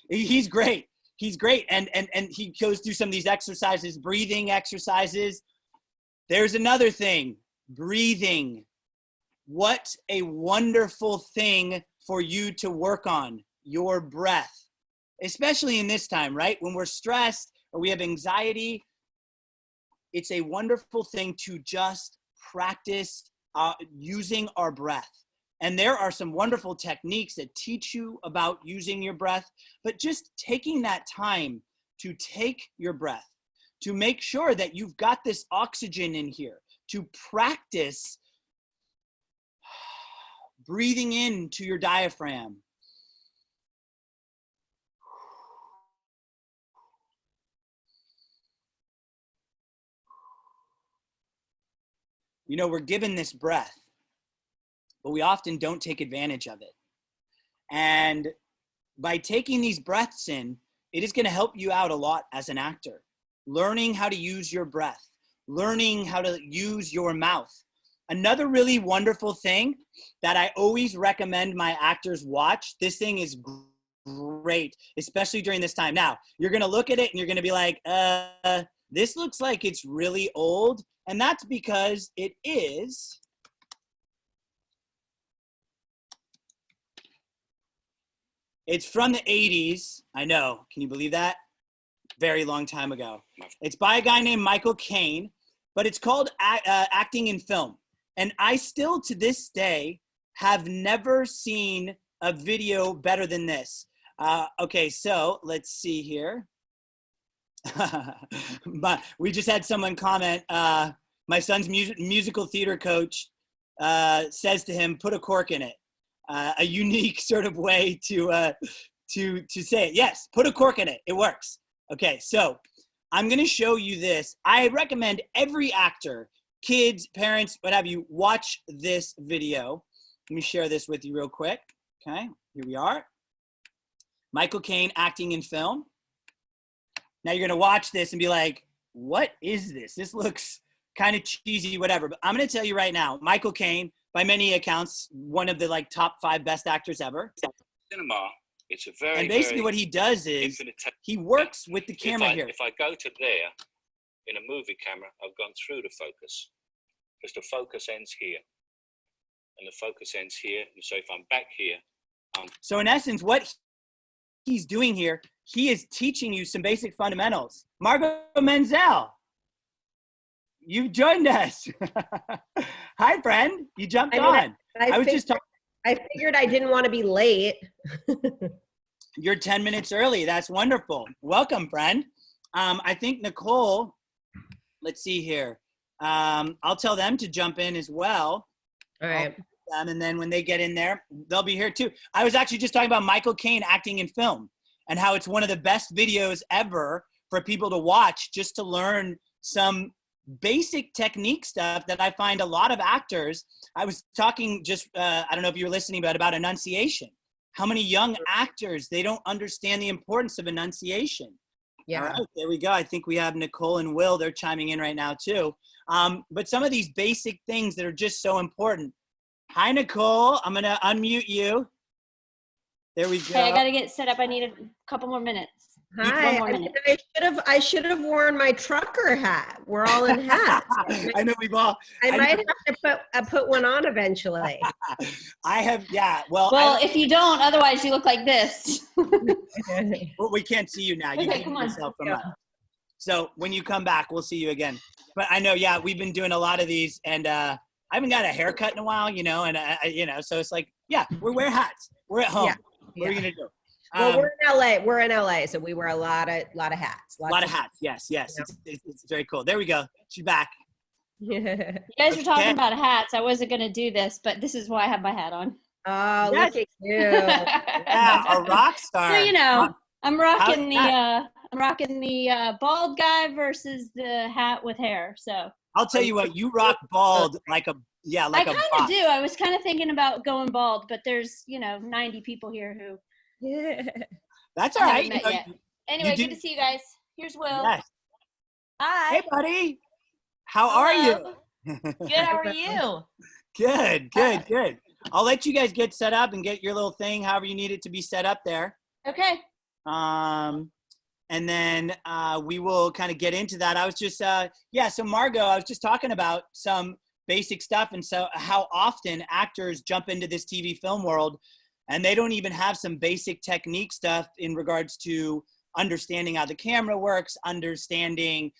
Speaker 1: he's great. He's great. And he goes through some of these exercises, breathing exercises. There's another thing. Breathing. What a wonderful thing for you to work on, your breath, especially in this time, right? When we're stressed or we have anxiety, it's a wonderful thing to just practice using our breath. And there are some wonderful techniques that teach you about using your breath, but just taking that time to take your breath, to make sure that you've got this oxygen in here, to practice breathing into your diaphragm. You know, we're given this breath, but we often don't take advantage of it. And by taking these breaths in, it is going to help you out a lot as an actor. Learning how to use your breath, learning how to use your mouth. Another really wonderful thing that I always recommend my actors watch, this thing is great, especially during this time. Now, you're going to look at it and you're going to be like, this looks like it's really old. And that's because it is. It's from the 80s. I know. Can you believe that? Very long time ago. It's by a guy named Michael Caine, but it's called Acting in Film. And I still, to this day, have never seen a video better than this. Okay, so let's see here. But we just had someone comment, my son's musical theater coach says to him, put a cork in it. A unique sort of way to say it. Yes, put a cork in it. It works. Okay, so I'm going to show you this. I recommend every actor, kids, parents, what have you, watch this video. Let me share this with you real quick. Okay, here we are. Michael Caine, Acting in Film. Now you're going to watch this and be like, what is this? This looks kind of cheesy, whatever. But I'm going to tell you right now, Michael Caine, by many accounts, one of the like top 5 best actors ever.
Speaker 5: Cinema, it's a very,
Speaker 1: and basically what he does is he works with the camera here.
Speaker 5: If I go to there, in a movie camera, I've gone through the focus. Because the focus ends here. And the focus ends here. And so if I'm back here,
Speaker 1: So in essence, what he's doing here, he is teaching you some basic fundamentals. Margot Menzel, you've joined us. Hi, friend. You jumped on. I was just talking.
Speaker 6: I figured I didn't want to be late.
Speaker 1: You're 10 minutes early. That's wonderful. Welcome, friend. I think Nicole, let's see here. I'll tell them to jump in as well.
Speaker 6: All right.
Speaker 1: And then when they get in there, they'll be here too. I was actually just talking about Michael Caine, Acting in Film, and how it's one of the best videos ever for people to watch just to learn some basic technique stuff that I find a lot of actors. I was talking just, I don't know if you were listening, but about enunciation. How many young actors, they don't understand the importance of enunciation.
Speaker 6: Yeah.
Speaker 1: All right, there we go. I think we have Nicole and Will. They're chiming in right now too. But some of these basic things that are just so important. Hi, Nicole. I'm going to unmute you. There we go.
Speaker 7: Hey, I gotta get set up. I need a couple more minutes.
Speaker 6: Hi.
Speaker 7: One more minute.
Speaker 6: I should have worn my trucker hat. We're all in hats.
Speaker 1: I know we've all.
Speaker 6: I might have to put one on eventually.
Speaker 1: I have, yeah. Well,
Speaker 7: If you don't, otherwise you look like this.
Speaker 1: well, we can't see you now. You
Speaker 7: Okay,
Speaker 1: keep
Speaker 7: come on.
Speaker 1: yourself from us. So when you come back, we'll see you again. But I know, yeah, we've been doing a lot of these, and I haven't got a haircut in a while, you know, and so it's like, yeah, we wear hats. We're at home.
Speaker 6: Yeah.
Speaker 1: What are you gonna do?
Speaker 6: Well, we're in LA. We're in LA, so we wear a lot of hats.
Speaker 1: A lot of hats. Yes. It's very cool. There we go. She's back.
Speaker 7: You guys were talking about hats. I wasn't gonna do this, but this is why I have my hat on.
Speaker 6: Oh,
Speaker 1: Yes.
Speaker 6: look at you.
Speaker 1: Yeah, a rock star.
Speaker 7: So, you know, I'm rocking the bald guy versus the hat with hair. So
Speaker 1: I'll tell you what, you rock bald like a
Speaker 7: I kind
Speaker 1: boss.
Speaker 7: of do. I was kind of thinking about going bald, but there's 90 people here who
Speaker 6: Yeah.
Speaker 1: That's all
Speaker 7: haven't
Speaker 1: right.
Speaker 7: met yet. Anyway,
Speaker 1: do-
Speaker 7: good to see you guys. Here's Will.
Speaker 1: Yes.
Speaker 7: Hi.
Speaker 1: Hey, buddy. How are you?
Speaker 7: Good. How are you?
Speaker 1: Good. I'll let you guys get set up and get your little thing, however you need it to be set up there.
Speaker 7: Okay.
Speaker 1: And then we will kind of get into that. I was just, so Margot, I was just talking about some basic stuff, and so how often actors jump into this TV film world and they don't even have some basic technique stuff in regards to understanding how the camera works, understanding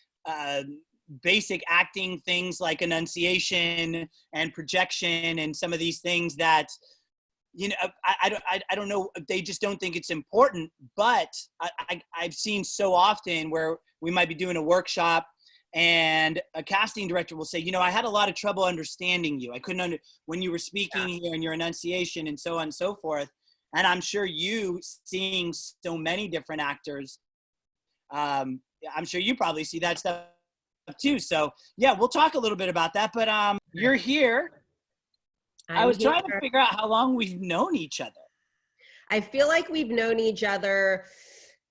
Speaker 1: basic acting things like enunciation and projection and some of these things that, I don't know, they just don't think it's important. But I've seen so often where we might be doing a workshop and a casting director will say, I had a lot of trouble understanding you. I couldn't when you were speaking here and your enunciation and so on and so forth. And I'm sure you, seeing so many different actors, I'm sure you probably see that stuff too. So yeah, we'll talk a little bit about that, but you're here. I was trying to figure out how long we've known each other.
Speaker 6: I feel like we've known each other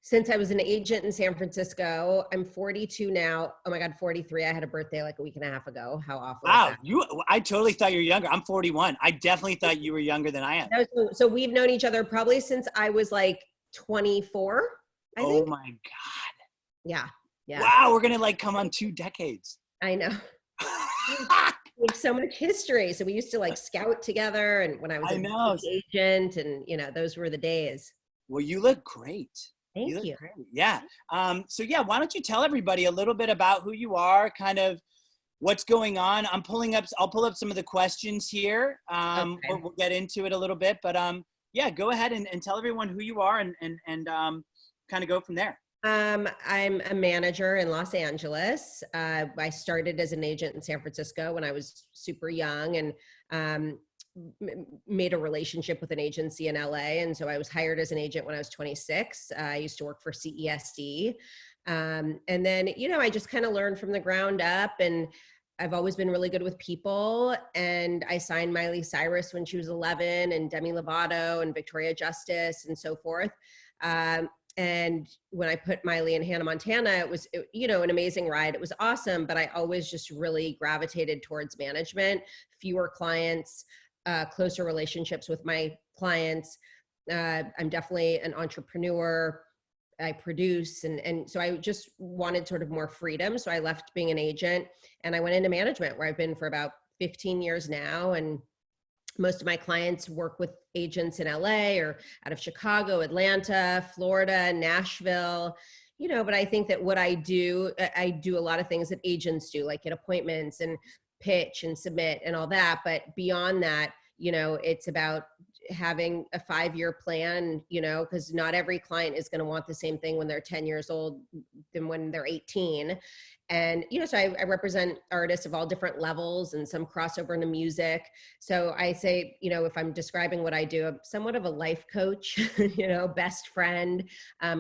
Speaker 6: since I was an agent in San Francisco. I'm 42 now. Oh my God, 43. I had a birthday like a week and a half ago. How awful
Speaker 1: Wow,
Speaker 6: is that?
Speaker 1: I totally thought you were younger. I'm 41. I definitely thought you were younger than I am.
Speaker 6: No, so we've known each other probably since I was like 24, I think.
Speaker 1: Oh my God.
Speaker 6: Yeah.
Speaker 1: Wow, we're gonna come on 2 decades.
Speaker 6: I know. We have so much history. So we used to scout together, and when I was an agent, and those were the days.
Speaker 1: Well, you look great.
Speaker 6: Thank you.
Speaker 1: Great. Yeah. So yeah, why don't you tell everybody a little bit about who you are, kind of what's going on. I'll pull up some of the questions here.
Speaker 6: Okay.
Speaker 1: We'll get into it a little bit, but yeah, go ahead and tell everyone who you are and kind of go from there.
Speaker 6: I'm a manager in Los Angeles. I started as an agent in San Francisco when I was super young, and made a relationship with an agency in LA. And so I was hired as an agent when I was 26. I used to work for CESD. And then, I just kind of learned from the ground up, and I've always been really good with people. And I signed Miley Cyrus when she was 11, and Demi Lovato and Victoria Justice and so forth. And when I put Miley in Hannah Montana, it was, an amazing ride. It was awesome, but I always just really gravitated towards management, fewer clients, closer relationships with my clients. I'm definitely an entrepreneur. I produce, and so I just wanted sort of more freedom. So I left being an agent and I went into management, where I've been for about 15 years now. And most of my clients work with agents in LA or out of Chicago, Atlanta, Florida, Nashville, but I think that what I do a lot of things that agents do, like get appointments and pitch and submit and all that. But beyond that, it's about having a 5-year plan, because not every client is going to want the same thing when they're 10 years old than when they're 18. And, so I represent artists of all different levels and some crossover into music. So I say, if I'm describing what I do, I'm somewhat of a life coach, best friend,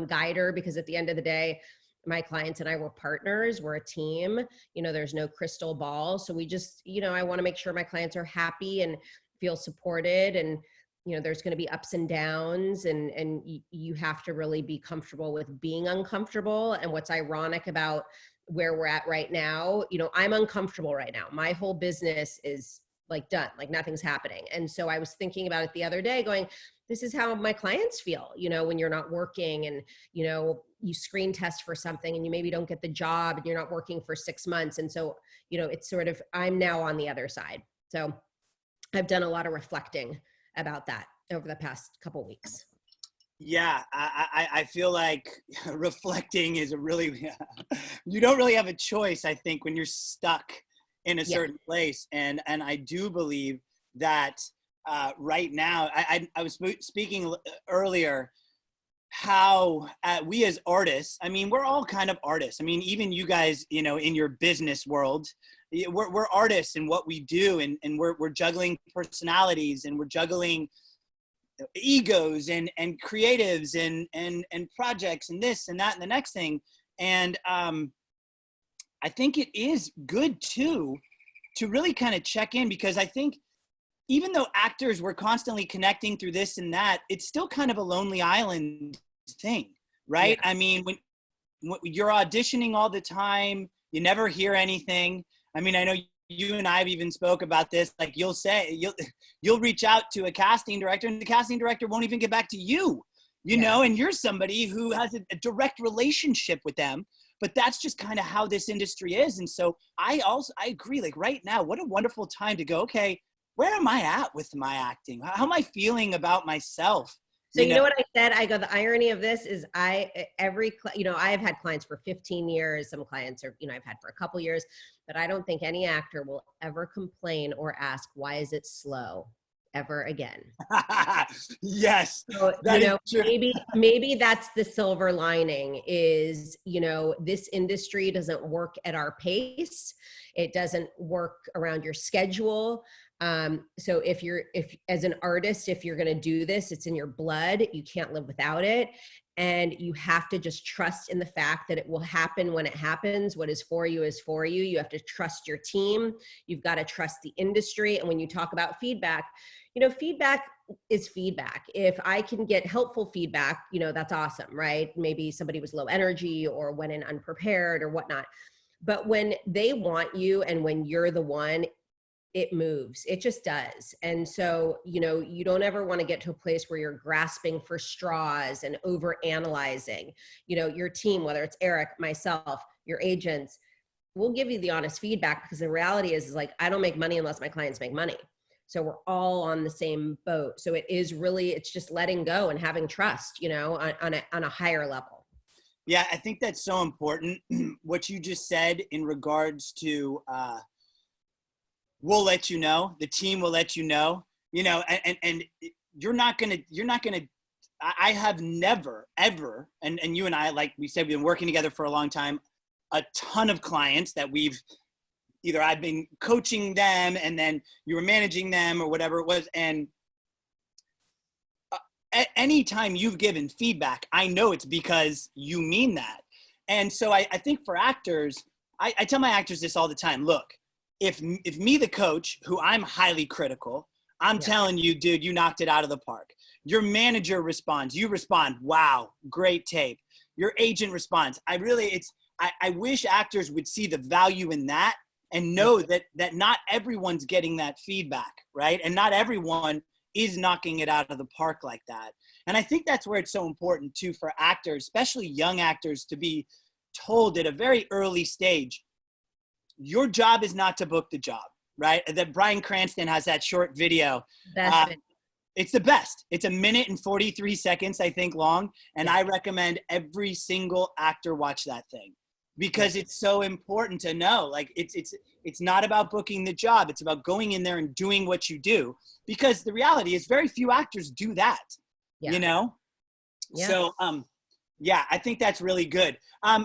Speaker 6: guider, because at the end of the day, my clients and I were partners, we're a team, there's no crystal ball. So we just, I want to make sure my clients are happy and feel supported. And you know, there's going to be ups and downs, and you have to really be comfortable with being uncomfortable. And what's ironic about where we're at right now, you know, I'm uncomfortable right now. My whole business is like done, like nothing's happening. And so I was thinking about it the other day going, this is how my clients feel, you know, when you're not working and, you know, you screen test for something and you maybe don't get the job and you're not working for 6 months. And so, you know, it's sort of, I'm now on the other side. So I've done a lot of reflecting about that over the past couple weeks.
Speaker 1: Yeah, I feel like reflecting is a really, you don't really have a choice, I think, when you're stuck in a certain place. And I do believe that right now, I was speaking earlier, how we as artists, I mean, we're all kind of artists. I mean, even you guys, you know, in your business world, we're artists in what we do, and we're juggling personalities, and we're juggling egos and creatives and projects and this and that and the next thing. And I think it is good too to really kind of check in, because I think even though actors were constantly connecting through this and that, it's still kind of a lonely island thing, right? Yeah. I mean, when you're auditioning all the time, you never hear anything. I mean, I know you and I have even spoke about this. Like, you'll reach out to a casting director, and the casting director won't even get back to you, you know, and you're somebody who has a direct relationship with them. But that's just kind of how this industry is. And so I agree, like right now, what a wonderful time to go, okay, where am I at with my acting? How am I feeling about myself?
Speaker 6: So you know what I said? I go, the irony of this is you know, I have had clients for 15 years. Some clients are, you know, I've had for a couple years, but I don't think any actor will ever complain or ask, why is it slow ever again?
Speaker 1: Yes.
Speaker 6: So, you know, maybe that's the silver lining is, you know, this industry doesn't work at our pace. It doesn't work around your schedule. So if as an artist, if you're going to do this, it's in your blood, you can't live without it. And you have to just trust in the fact that it will happen when it happens. What is for you is for you. You have to trust your team. You've got to trust the industry. And when you talk about feedback, you know, feedback is feedback. If I can get helpful feedback, you know, that's awesome, right? Maybe somebody was low energy or went in unprepared or whatnot. But when they want you and when you're the one, it moves. It just does. And so, you know, you don't ever want to get to a place where you're grasping for straws and over analyzing. You know, your team, whether it's Erik, myself, your agents, we'll give you the honest feedback, because the reality is like, I don't make money unless my clients make money. So we're all on the same boat. So it is really, it's just letting go and having trust, you know, on a higher level.
Speaker 1: Yeah, I think that's so important. What you just said in regards to, we'll let you know, the team will let you know, you know, and you're not gonna, I have never, ever, and you and I, like we said, we've been working together for a long time, a ton of clients that either I've been coaching them and then you were managing them or whatever it was. And anytime you've given feedback, I know it's because you mean that. And so I think for actors, I tell my actors this all the time. Look, if me, the coach, who I'm highly critical, I'm telling you, dude, you knocked it out of the park. Your manager responds, you respond, wow, great tape. Your agent responds. I wish actors would see the value in that and know that not everyone's getting that feedback, right? And not everyone is knocking it out of the park like that. And I think that's where it's so important too for actors, especially young actors, to be told at a very early stage, your job is not to book the job, right? That Bryan Cranston has that short video. It's the best. It's 1 minute and 43 seconds, I think, long. And I recommend every single actor watch that thing, because it's so important to know, like, it's not about booking the job. It's about going in there and doing what you do, because the reality is very few actors do that, you know? Yeah. So, yeah, I think that's really good.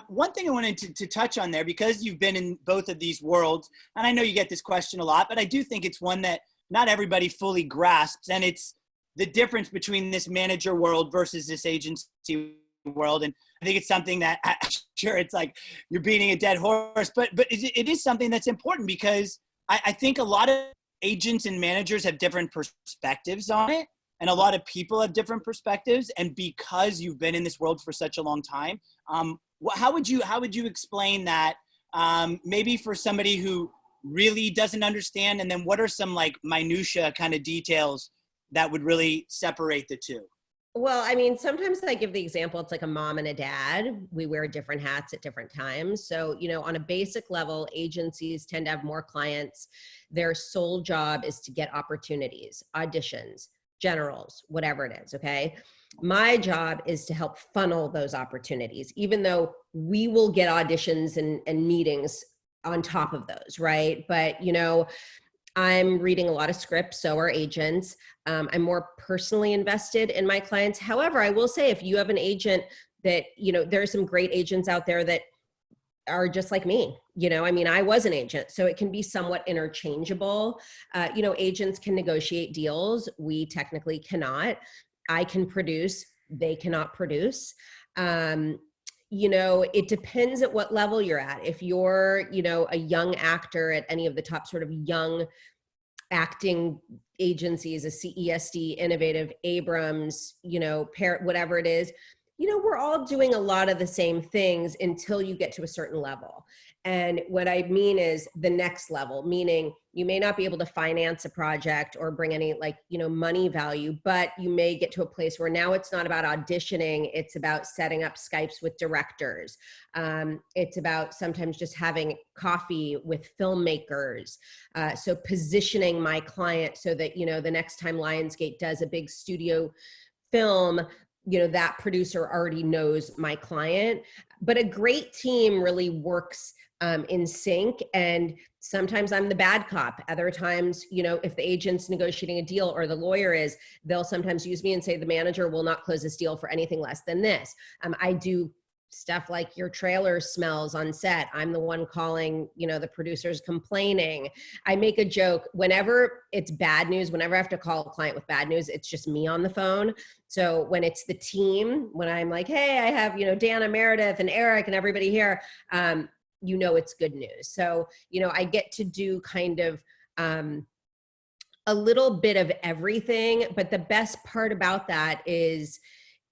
Speaker 1: One thing I wanted to touch on there, because you've been in both of these worlds, and I know you get this question a lot, but I do think it's one that not everybody fully grasps, and it's the difference between this manager world versus this agency world. And I think it's something that, sure, it's like you're beating a dead horse, but it is something that's important, because I think a lot of agents and managers have different perspectives on it. and a lot of people have different perspectives. And because you've been in this world for such a long time, how would you explain that, maybe for somebody who really doesn't understand? And then what are some like minutia kind of details that would really separate the two?
Speaker 6: Well, I mean, sometimes I give the example, it's like a mom and a dad. We wear different hats at different times. So, you know, on a basic level, agencies tend to have more clients. Their sole job is to get opportunities, auditions, generals, whatever it is, okay? My job is to help funnel those opportunities, even though we will get auditions and meetings on top of those, right? But, you know, I'm reading a lot of scripts, so are agents. I'm more personally invested in my clients. However, I will say if you have an agent that, you know, there are some great agents out there that are just like me. You know, I mean, I was an agent, so it can be somewhat interchangeable. You know, agents can negotiate deals. We technically cannot. I can produce, they cannot produce. You know, it depends at what level you're at. If you're, you know, a young actor at any of the top sort of young acting agencies, a CESD, Innovative, Abrams, you know, whatever it is, you know, we're all doing a lot of the same things until you get to a certain level. And what I mean is the next level, meaning you may not be able to finance a project or bring any like, you know, money value, but you may get to a place where now it's not about auditioning. It's about setting up Skypes with directors. It's about sometimes just having coffee with filmmakers. So positioning my client so that, you know, the next time Lionsgate does a big studio film, you know, that producer already knows my client. But a great team really works in sync. And sometimes I'm the bad cop. Other times, you know, if the agent's negotiating a deal or the lawyer is, they'll sometimes use me and say, the manager will not close this deal for anything less than this. I do stuff like your trailer smells on set. I'm the one calling, you know, the producers complaining. I make a joke whenever it's bad news, whenever I have to call a client with bad news, it's just me on the phone. So when it's the team, when I'm like, hey, I have, you know, Dana, Meredith and Erik and everybody here, you know, it's good news. So, you know, I get to do kind of a little bit of everything, but the best part about that is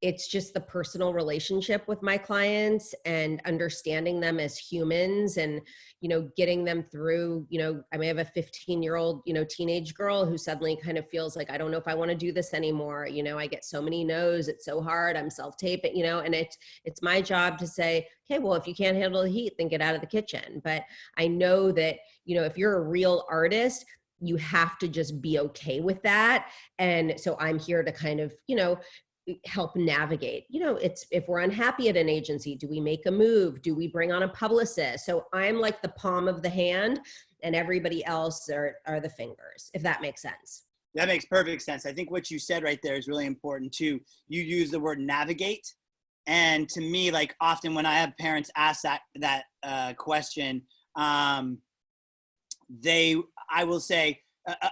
Speaker 6: it's just the personal relationship with my clients and understanding them as humans and, you know, getting them through, you know, I may have a 15-year-old, you know, teenage girl who suddenly kind of feels like, I don't know if I want to do this anymore. You know, I get so many no's, it's so hard, I'm self-taping, you know, and it's my job to say, okay, well, if you can't handle the heat, then get out of the kitchen. But I know that, you know, if you're a real artist, you have to just be okay with that. And so I'm here to kind of, you know, help navigate, you know, it's if we're unhappy at an agency, do we make a move? Do we bring on a publicist? So I'm like the palm of the hand and everybody else are the fingers, if that makes sense.
Speaker 1: That makes perfect sense. I think what you said right there is really important too. You use the word navigate. And to me, like often when I have parents ask that question, I will say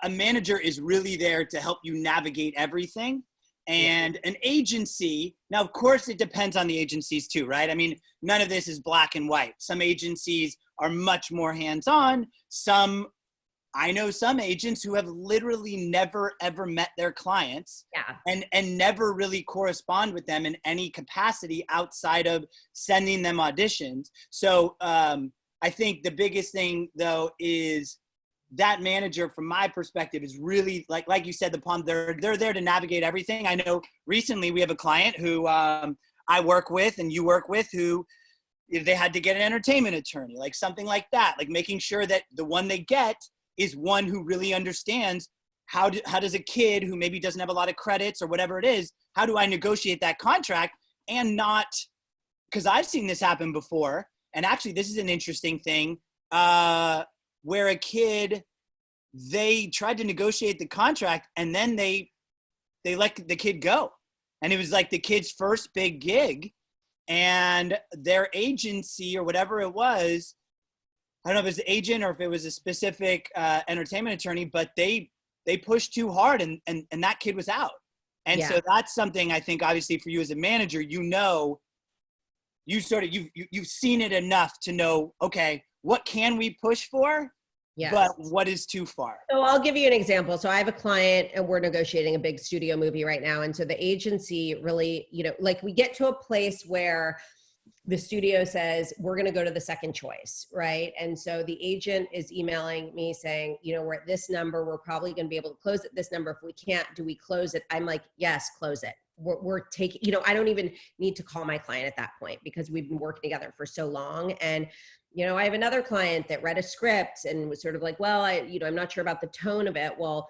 Speaker 1: a manager is really there to help you navigate everything. And an agency, now, of course, it depends on the agencies too, right? I mean, none of this is black and white. Some agencies are much more hands-on. I know some agents who have literally never, ever met their clients and never really correspond with them in any capacity outside of sending them auditions. So I think the biggest thing, though, is that manager, from my perspective, is really like you said, they're there to navigate everything. I know recently we have a client who I work with and you work with who they had to get an entertainment attorney, like something like that, like making sure that the one they get is one who really understands how does a kid who maybe doesn't have a lot of credits or whatever it is, how do I negotiate that contract and not, because I've seen this happen before. And actually this is an interesting thing. Where a kid, they tried to negotiate the contract and then they let the kid go. And it was like the kid's first big gig and their agency or whatever it was, I don't know if it was the agent or if it was a specific entertainment attorney, but they pushed too hard and that kid was out. And so that's something I think obviously for you as a manager, you know, you've seen it enough to know, okay, what can we push for
Speaker 6: Yes.
Speaker 1: but what is too far?
Speaker 6: So I'll give you an example. So I have a client and we're negotiating a big studio movie right now. And so the agency really, like we get to a place where the studio says, we're going to go to the second choice, right? And so the agent is emailing me saying, we're at this number. We're probably going to be able to close at this number. If we can't, do we close it? I'm like, yes, close it. We're taking, I don't even need to call my client at that point because we've been working together for so long. And I have another client that read a script and was sort of like, well, I'm not sure about the tone of it. Well,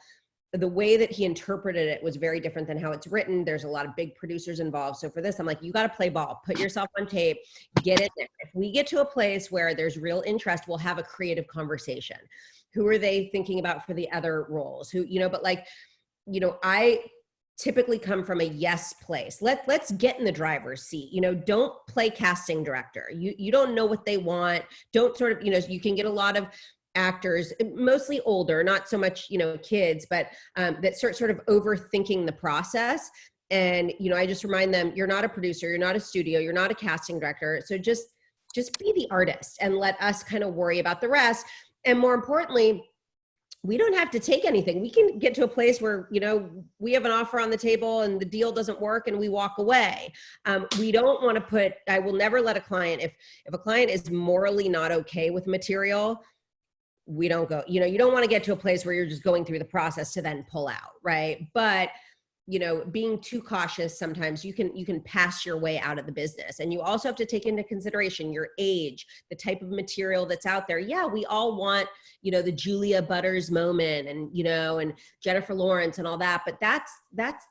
Speaker 6: the way that he interpreted it was very different than how it's written. There's a lot of big producers involved. So for this, I'm like, you got to play ball, put yourself on tape, get in there. If we get to a place where there's real interest, we'll have a creative conversation. Who are they thinking about for the other roles? I typically come from a yes place. Let's get in the driver's seat. Don't play casting director. You don't know what they want. Don't sort of, you can get a lot of actors, mostly older, not so much, kids, but that sort of overthinking the process. And, I just remind them, you're not a producer, you're not a studio, you're not a casting director. So just be the artist and let us kind of worry about the rest. And more importantly, we don't have to take anything. We can get to a place where, we have an offer on the table and the deal doesn't work and we walk away. We don't want to I will never let a client, if a client is morally not okay with material, we don't go, you don't want to get to a place where you're just going through the process to then pull out. Right. But, being too cautious, sometimes you can pass your way out of the business. And you also have to take into consideration your age, the type of material that's out there. Yeah. We all want, the Julia Butters moment and, and Jennifer Lawrence and all that, but that's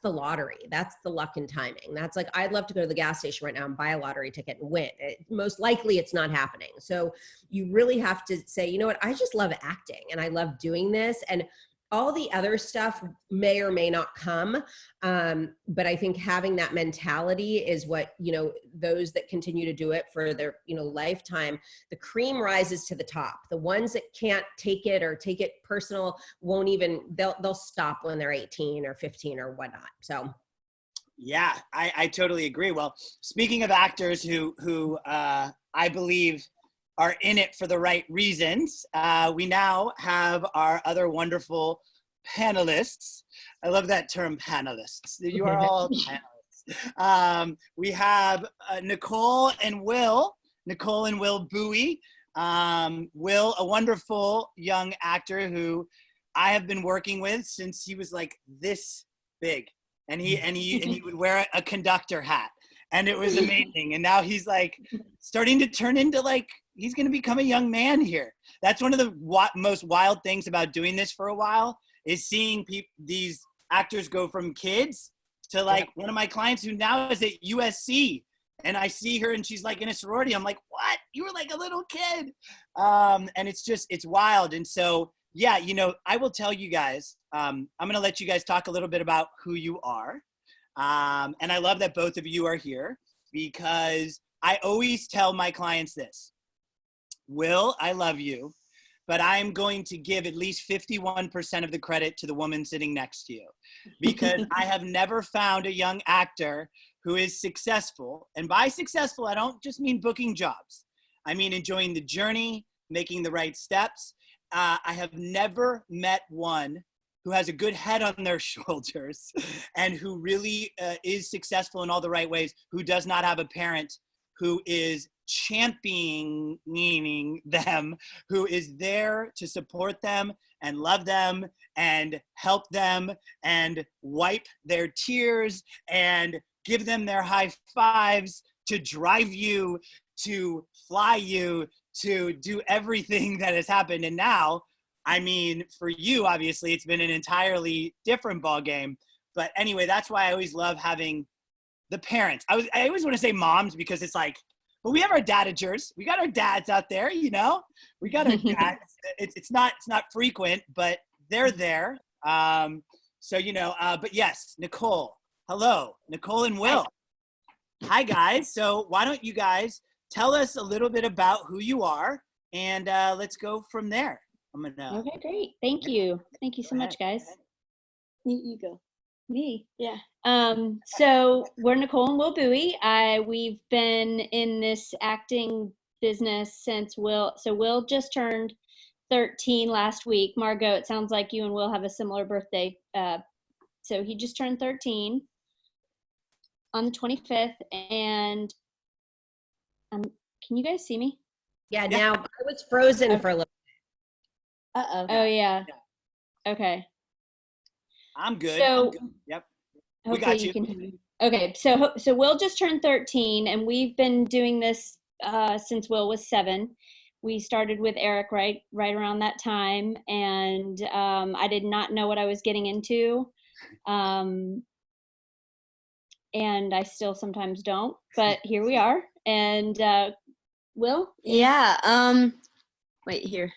Speaker 6: the lottery. That's the luck and timing. That's like, I'd love to go to the gas station right now and buy a lottery ticket and win. Most likely it's not happening. So you really have to say, you know what, I just love acting and I love doing this. And all the other stuff may or may not come. But I think having that mentality is what, those that continue to do it for their, lifetime, the cream rises to the top. The ones that can't take it or take it personal won't even, they'll stop when they're 18 or 15 or whatnot. So.
Speaker 1: Yeah, I totally agree. Well, speaking of actors who I believe are in it for the right reasons, we now have our other wonderful panelists. I love that term, panelists. You are all panelists. We have Nicole and Will Buie. Will, a wonderful young actor who I have been working with since he was like this big, and he would wear a conductor hat. And it was amazing. And now he's like starting to turn into like, he's going to become a young man here. That's one of the most wild things about doing this for a while is seeing these actors go from kids to like one of my clients who now is at USC. And I see her and she's like in a sorority. I'm like, what? You were like a little kid. And it's wild. And so, yeah, I will tell you guys, I'm going to let you guys talk a little bit about who you are. And I love that both of you are here because I always tell my clients this. Will, I love you, but I'm going to give at least 51% of the credit to the woman sitting next to you because I have never found a young actor who is successful. And by successful, I don't just mean booking jobs. I mean enjoying the journey, making the right steps. I have never met one who has a good head on their shoulders and who really is successful in all the right ways, who does not have a parent who is championing them, who is there to support them and love them and help them and wipe their tears and give them their high fives, to drive you, to fly you, to do everything that has happened. And now, I mean, for you, obviously, it's been an entirely different ballgame. But anyway, that's why I always love having the parents. I always want to say moms because it's like, but we have our dadagers. We got our dads out there, We got our dads. It's not frequent, but they're there. But yes, Nicole. Hello, Nicole and Will. Hi, guys. So why don't you guys tell us a little bit about who you are, and let's go from there.
Speaker 7: Okay, great. Thank you. Thank you so much, guys.
Speaker 3: You go.
Speaker 7: Me.
Speaker 3: Yeah.
Speaker 7: So we're Nicole and Will Buie. We've been in this acting business since Will just turned 13 last week. Margot, it sounds like you and Will have a similar birthday. So he just turned 13 on the 25th. And can you guys see me?
Speaker 6: Yeah, now I was frozen for a little.
Speaker 3: Uh-oh.
Speaker 7: Oh, yeah. Okay.
Speaker 1: I'm good.
Speaker 7: So-
Speaker 1: I'm good. Yep. We
Speaker 7: Hopefully
Speaker 1: got you.
Speaker 7: can hear me. Okay, so Will just turned 13, and we've been doing this since Will was 7. We started with Erik right around that time, and I did not know what I was getting into, and I still sometimes don't. But here we are, and Will.
Speaker 3: Yeah. Wait here.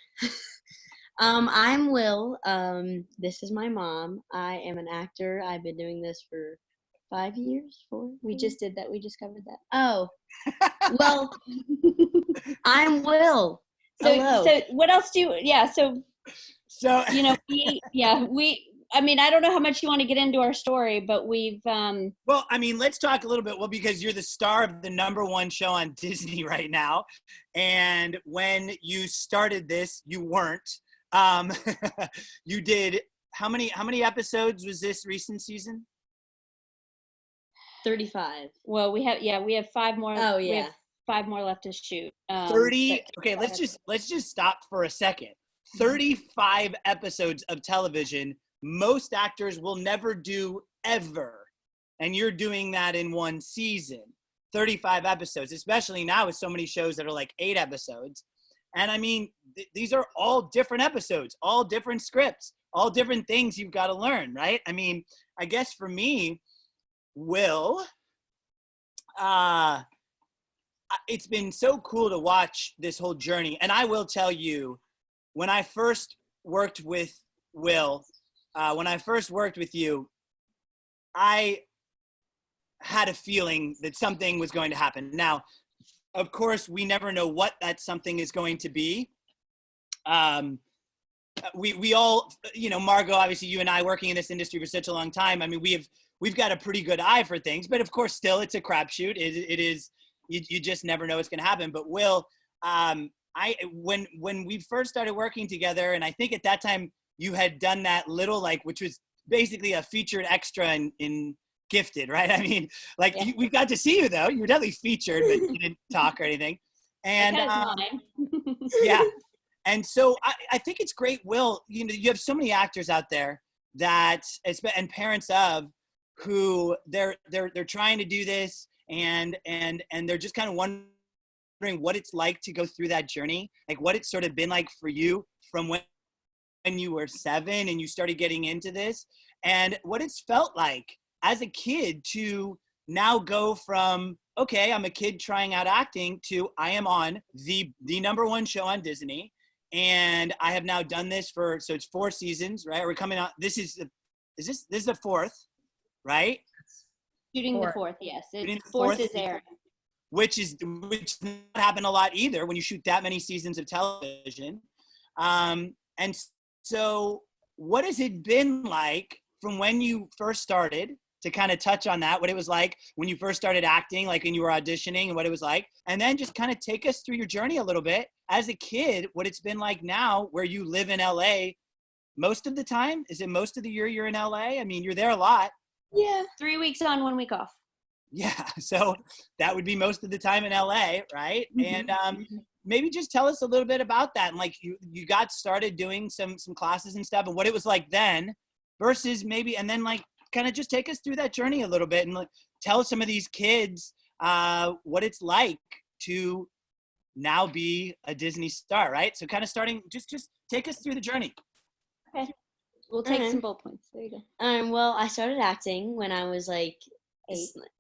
Speaker 3: I'm Will. This is my mom. I am an actor. I've been doing this for 5 years. 4.
Speaker 7: We just did that. We just covered that.
Speaker 3: Oh. Well, I'm Will.
Speaker 7: So
Speaker 3: Hello.
Speaker 7: so what else do you? Yeah. So
Speaker 1: So
Speaker 7: you know I mean, I don't know how much you want to get into our story, but we've
Speaker 1: well, I mean, let's talk a little bit. Well, because you're the star of the #1 show on Disney right now, and when you started this, you weren't. You did how many episodes was this recent season?
Speaker 3: 35.
Speaker 7: well, we have 5 more.
Speaker 3: Oh,
Speaker 7: We
Speaker 3: yeah.
Speaker 7: have 5 more left to shoot.
Speaker 1: 30.
Speaker 7: but-
Speaker 1: Okay, let's just stop for a second. 35 episodes of television. Most actors will never do ever, and you're doing that in one season. 35 episodes, especially now with so many shows that are like 8 episodes. And I mean, these are all different episodes, all different scripts, all different things you've got to learn, right? I mean, I guess for me, Will, it's been so cool to watch this whole journey. And I will tell you, when I first worked with Will, when I first worked with you, I had a feeling that something was going to happen. Now, of course, we never know what that something is going to be. We all, you know, Margot, obviously you and I working in this industry for such a long time. I mean, we've got a pretty good eye for things, but of course, still, it's a crapshoot. It is. You just never know what's going to happen. But Will, when we first started working together, and I think at that time you had done that little which was basically a featured extra in Gifted, right? I mean,
Speaker 7: Yeah.
Speaker 1: we got to see you though. You were definitely featured, but you didn't talk or anything. And yeah. And so I think it's great, Will. You know, you have so many actors out there that, and parents of, who they're trying to do this, and they're just kind of wondering what it's like to go through that journey, like what it's sort of been like for you from when you were 7 and you started getting into this, and what it's felt like as a kid to now go from, okay, I'm a kid trying out acting, to I am on the #1 show on Disney, and I have now done this so it's 4 seasons, right? We're coming out. This is the 4th, right?
Speaker 7: Shooting the 4th, yes. 4th is airing.
Speaker 1: Which doesn't happen a lot either when you shoot that many seasons of television. And so what has it been like from when you first started, to kind of touch on that, what it was like when you first started acting, like when you were auditioning, and what it was like, and then just kind of take us through your journey a little bit as a kid, what it's been like now where you live in LA most of the time. Is it most of the year you're in LA? I mean, you're there a lot.
Speaker 3: Yeah.
Speaker 7: 3 weeks on, 1 week off.
Speaker 1: Yeah, so that would be most of the time in LA, right?
Speaker 7: Mm-hmm.
Speaker 1: And maybe just tell us a little bit about that, and like you got started doing some classes and stuff, and what it was like then versus maybe, and then like kind of just take us through that journey a little bit, and like tell some of these kids what it's like to now be a Disney star, right? So kind of starting, just take us through the journey.
Speaker 7: Okay. We'll take some bullet points. There you go.
Speaker 3: Well, I started acting when I was like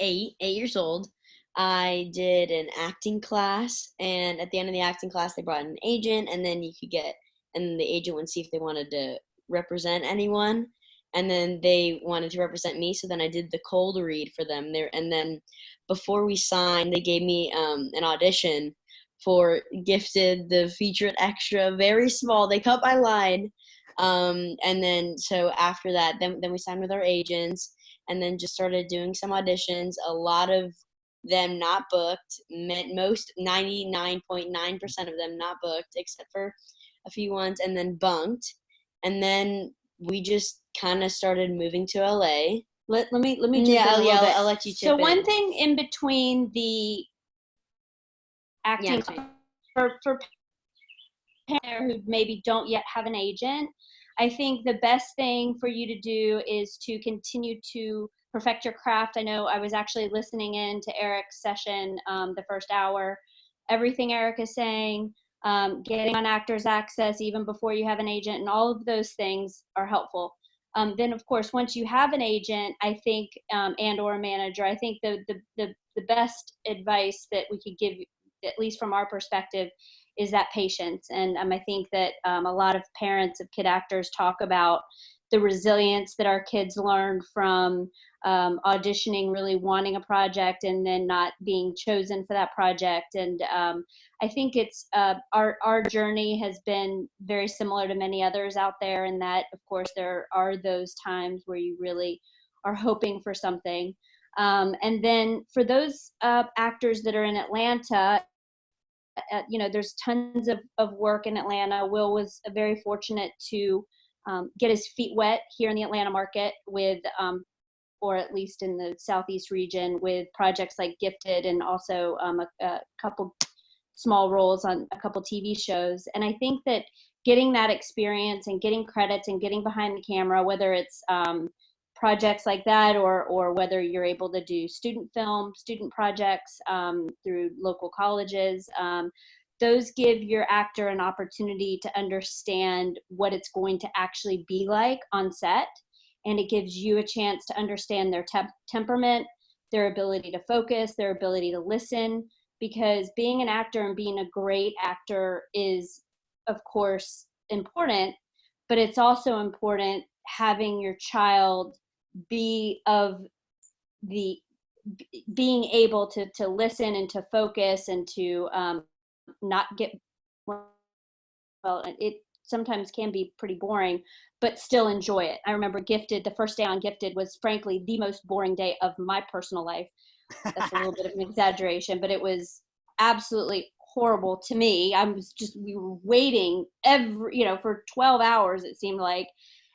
Speaker 3: 8 years old. I did an acting class, and at the end of the acting class, they brought in an agent, and then and the agent would see if they wanted to represent anyone, and then they wanted to represent me. So then I did the cold read for them there, and then before we signed, they gave me an audition for Gifted, the featured extra, very small. They cut my line. And then so after that, then we signed with our agents, and then just started doing some auditions. A lot of them not booked, most 99.9% of them not booked, except for a few ones, and then bunked. And then we just kind of started moving to LA.
Speaker 7: Let me jump in
Speaker 3: Yeah,
Speaker 7: a little bit.
Speaker 3: I'll let you chip
Speaker 7: So
Speaker 3: in.
Speaker 7: one thing in between the acting
Speaker 3: that's right.
Speaker 7: for parents who maybe don't yet have an agent, I think the best thing for you to do is to continue to perfect your craft. I know I was actually listening in to Erik's session the first hour. Everything Erik is saying, getting on Actors Access even before you have an agent, and all of those things are helpful. Then, of course, once you have an agent, I think, and or a manager, I think the best advice that we could give, at least from our perspective, is that patience. And I think that a lot of parents of kid actors talk about the resilience that our kids learned from auditioning, really wanting a project and then not being chosen for that project. And I think it's our journey has been very similar to many others out there, in that, of course, there are those times where you really are hoping for something. And then for those actors that are in Atlanta, there's tons of work in Atlanta. Will was very fortunate to get his feet wet here in the Atlanta market with, or at least in the Southeast region, with projects like Gifted, and also a couple small roles on a couple TV shows. And I think that getting that experience and getting credits and getting behind the camera, whether it's projects like that, or whether you're able to do student projects through local colleges, those give your actor an opportunity to understand what it's going to actually be like on set. And it gives you a chance to understand their temperament, their ability to focus, their ability to listen, because being an actor and being a great actor is, of course, important, but it's also important having your child being able to listen and to focus and to not get, well, it sometimes can be pretty boring, but still enjoy it. I remember Gifted, the first day on Gifted was frankly the most boring day of my personal life. That's a little bit of an exaggeration, but it was absolutely horrible to me. We were waiting for 12 hours, it seemed like.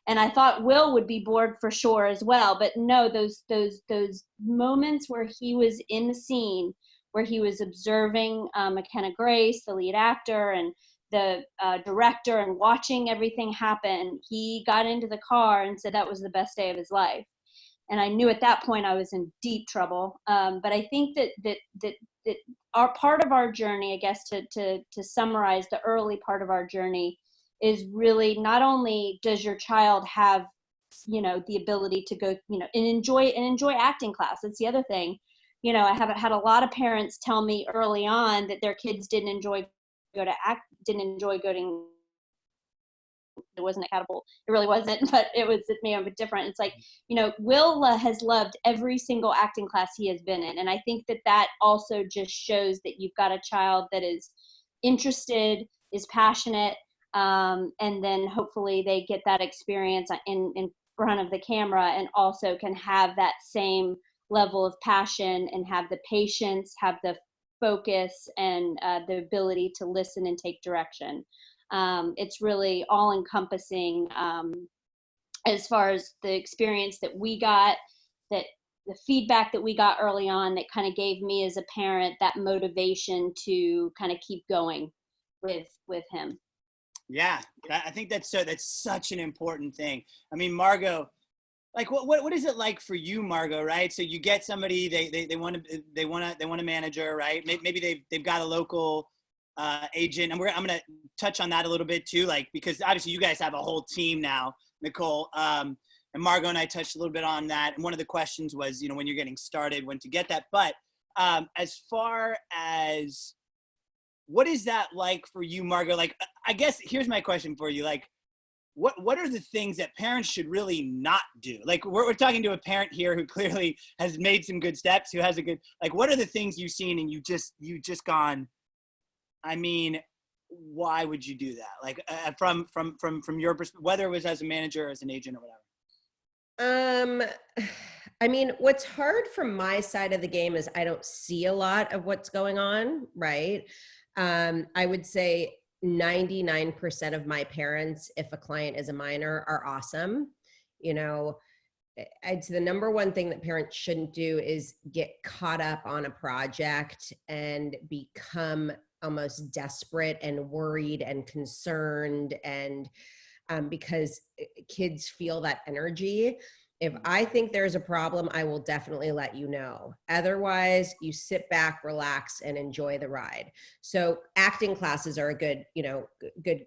Speaker 7: And I thought Will would be bored for sure as well. But no, those moments where he was in the scene, where he was observing McKenna Grace, the lead actor, and the director, and watching everything happen, he got into the car and said that was the best day of his life. And I knew at that point I was in deep trouble. But I think that our part of our journey, I guess, to summarize the early part of our journey, is really not only does your child have, the ability to go, and enjoy acting class. That's the other thing. I haven't had a lot of parents tell me early on that their kids didn't enjoy going. It wasn't a Catapult. It really wasn't, but it was maybe a bit different. It's like, Will has loved every single acting class he has been in. And I think that also just shows that you've got a child that is interested, is passionate, and then hopefully they get that experience in front of the camera, and also can have that same level of passion and have the patience, have the focus, and the ability to listen and take direction. It's really all encompassing as far as the experience that we got, that the feedback that we got early on, that kind of gave me as a parent that motivation to kind of keep going with him.
Speaker 1: Yeah, I think that's such an important thing. I mean, Margot, like what is it like for you, Margot? Right? So you get somebody, they want a manager, right? Maybe they've got a local agent, and I'm gonna touch on that a little bit too, like, because obviously you guys have a whole team now, Nicole, and Margot and I touched a little bit on that. And one of the questions was, when you're getting started, when to get that. But as far as what is that like for you, Margot? Like, I guess here's my question for you. Like, what are the things that parents should really not do? Like, we're talking to a parent here who clearly has made some good steps, who has a good, like, what are the things you've seen and you just gone, I mean, why would you do that? Like, from your perspective, whether it was as a manager or as an agent or whatever.
Speaker 6: I mean, what's hard from my side of the game is I don't see a lot of what's going on, right? I would say 99% of my parents, if a client is a minor, are awesome. You know, I'd say the number one thing that parents shouldn't do is get caught up on a project and become almost desperate and worried and concerned, and because kids feel that energy. If I think there's a problem, I will definitely let you know. Otherwise, you sit back, relax, and enjoy the ride. So acting classes are a good, good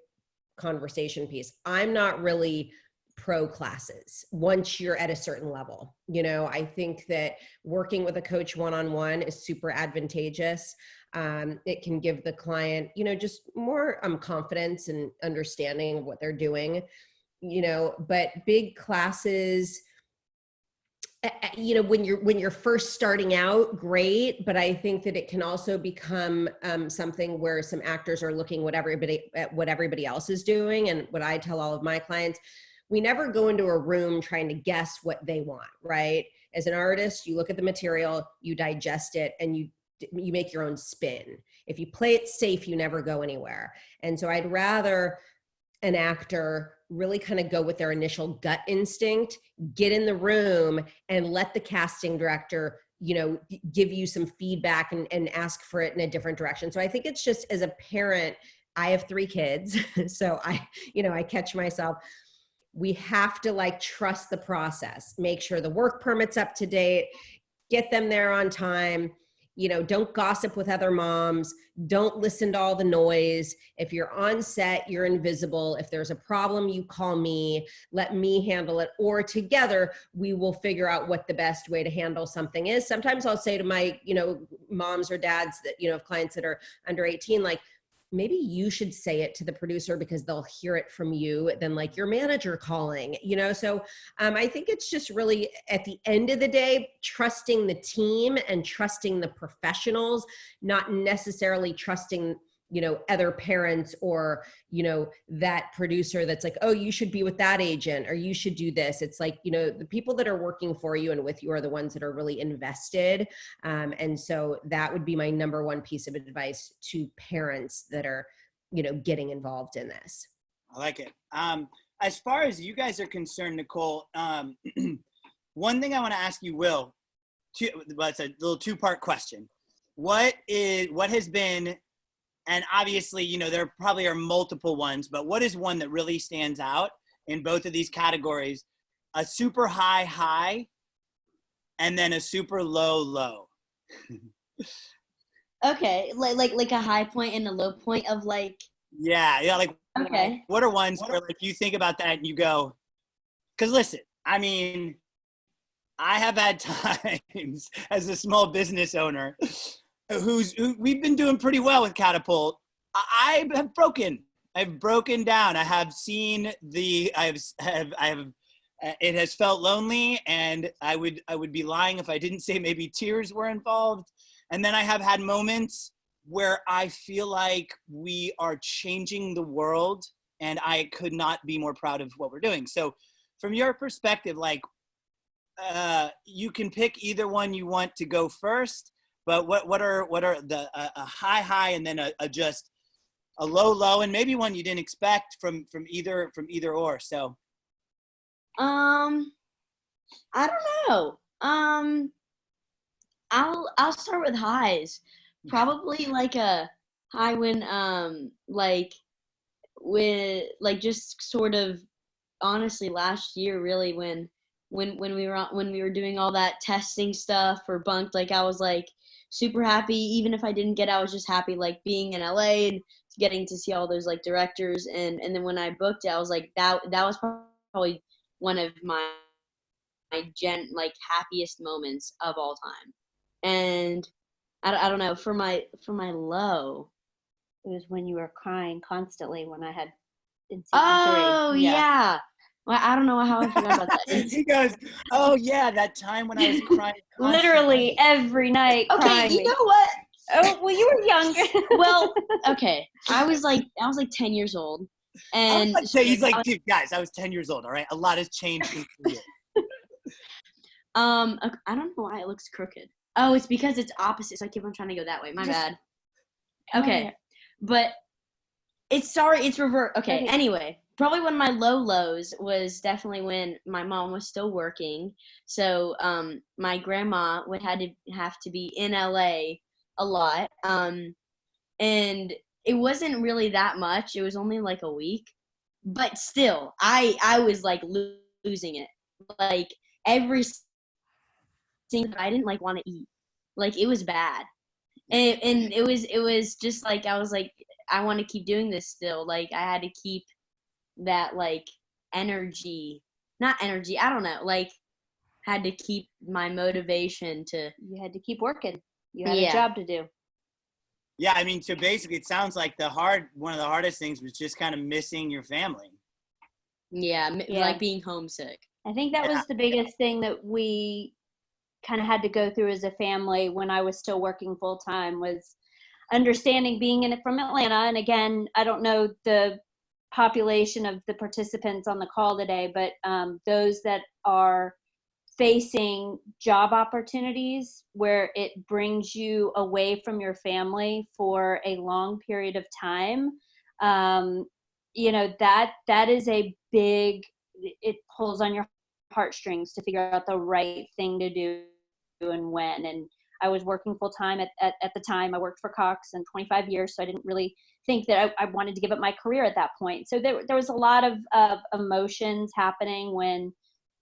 Speaker 6: conversation piece. I'm not really pro classes once you're at a certain level. I think that working with a coach one-on-one is super advantageous. It can give the client, just more confidence and understanding of what they're doing, but big classes, when you're first starting out, great. But I think that it can also become something where some actors are looking at what everybody else is doing. And what I tell all of my clients, we never go into a room trying to guess what they want, right? As an artist, you look at the material, you digest it, and you make your own spin. If you play it safe, you never go anywhere. And so I'd rather an actor really kind of go with their initial gut instinct, get in the room and let the casting director, give you some feedback and ask for it in a different direction. So I think it's just, as a parent, I have 3 kids. So I catch myself. We have to trust the process, make sure the work permit's up to date, get them there on time. Don't gossip with other moms. Don't listen to all the noise. If you're on set, you're invisible. If there's a problem, you call me, let me handle it, or together we will figure out what the best way to handle something is. Sometimes I'll say to my, moms or dads that, of clients that are under 18, maybe you should say it to the producer because they'll hear it from you than your manager calling, So I think it's just really, at the end of the day, trusting the team and trusting the professionals, not necessarily trusting, other parents or, that producer that's oh, you should be with that agent or you should do this. It's the people that are working for you and with you are the ones that are really invested. And so that would be my number one piece of advice to parents that are, getting involved in this.
Speaker 1: I like it. As far as you guys are concerned, Nicole, one thing I want to ask you, Will, it's a little 2-part question. What has been, and obviously, there probably are multiple ones, but what is one that really stands out in both of these categories? A super high high and then a super low low.
Speaker 3: Okay, like a high point and a low point of
Speaker 1: Yeah,
Speaker 3: okay.
Speaker 1: What are ones where you think about that and you go, because listen, I mean, I have had times as a small business owner we've been doing pretty well with Catapult. I've broken down. I have seen it has felt lonely, and I would be lying if I didn't say maybe tears were involved. And then I have had moments where I feel like we are changing the world, and I could not be more proud of what we're doing. So from your perspective, you can pick either one you want to go first, but what are the a high and then a just a low low, and maybe one you didn't expect from either or. So
Speaker 3: I don't know. I'll start with highs. Probably a high when with just sort of honestly last year, really, when we were doing all that testing stuff for Bunked, I was super happy. Even if I didn't get, I was just happy being in LA and getting to see all those directors, and then when I booked it, I was that was probably one of my happiest moments of all time. And I don't know, for my low,
Speaker 7: It was when you were crying constantly when I had in season 3.
Speaker 3: Oh yeah. Well, I don't know how I forgot about that.
Speaker 1: he goes, oh yeah, that time when I was crying
Speaker 7: Literally every night
Speaker 3: Okay,
Speaker 7: crying.
Speaker 3: you know what?
Speaker 7: Oh, well, you were younger.
Speaker 3: Well, okay. I was 10 years old. And
Speaker 1: he's dude, guys, I was 10 years old, all right? A lot has changed since you.
Speaker 3: I don't know why it looks crooked. Oh, it's because it's opposite, so I keep on trying to go that way. My bad. Okay. But It's revert. Okay,
Speaker 7: Okay.
Speaker 3: anyway, probably one of my low lows was definitely when my mom was still working. So my grandma would have to be in LA a lot. And it wasn't really that much. It was only like a week. But still, I was like losing it. Like every single I didn't like want to eat. Like it was bad. And it was just like I was like I want to keep doing this still. Like I had to keep that like energy, not energy, I don't know, like had to keep my motivation to.
Speaker 7: You had to keep working. You had
Speaker 3: Yeah.
Speaker 7: a job to do.
Speaker 1: Yeah, I mean, so basically it sounds like one of the hardest things was just kind of missing your family.
Speaker 3: Yeah,
Speaker 7: Yeah.
Speaker 3: like being homesick.
Speaker 7: I think that was the biggest thing that we kind of had to go through as a family when I was still working full time, was understanding being in it from Atlanta. And again, I don't know the population of the participants on the call today, but those that are facing job opportunities where it brings you away from your family for a long period of time, you know, that is a big, it pulls on your heartstrings to figure out the right thing to do and when. And I was working full time at the time. I worked for Cox in 25 years, so I didn't really think that I wanted to give up my career at that point. So there was a lot of emotions happening when,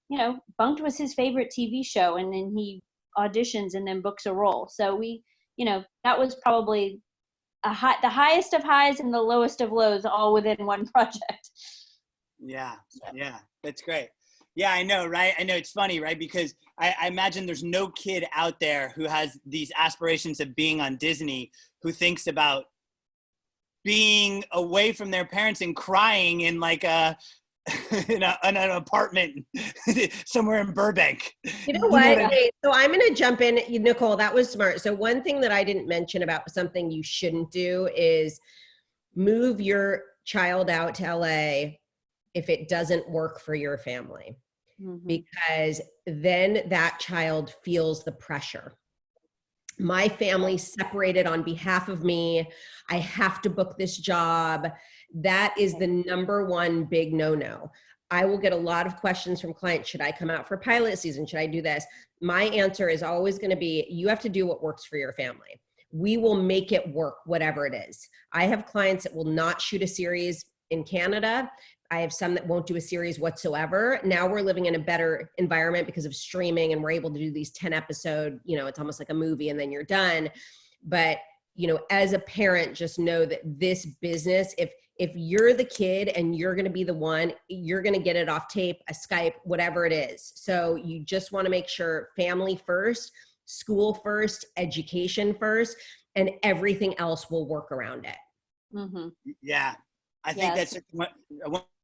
Speaker 7: you know, Bunked was his favorite TV show, and then he auditions and then books a role. So we, you know, that was probably the highest of highs and the lowest of lows all within one project.
Speaker 1: Yeah, that's great. Yeah, I know, right? I know it's funny, right? Because I imagine there's no kid out there who has these aspirations of being on Disney who thinks about being away from their parents and crying in like in an apartment somewhere in Burbank.
Speaker 6: You know what? Okay, so I'm going to jump in. Nicole, that was smart. So one thing that I didn't mention about something you shouldn't do is move your child out to LA if it doesn't work for your family. Because then that child feels the pressure. My family separated on behalf of me. I have to book this job. That is the number one big no-no. I will get a lot of questions from clients. Should I come out for pilot season? Should I do this? My answer is always going to be, you have to do what works for your family. We will make it work, whatever it is. I have clients that will not shoot a series in Canada. I have some that won't do a series whatsoever. Now we're living in a better environment because of streaming, and we're able to do these 10 episode, you know, it's almost like a movie and then you're done. But, you know, as a parent, just know that this business, if you're the kid and you're going to be the one, you're going to get it off tape, a Skype, whatever it is. So you just want to make sure family first, school first, education first, and everything else will work around it.
Speaker 1: Yeah. I think that's a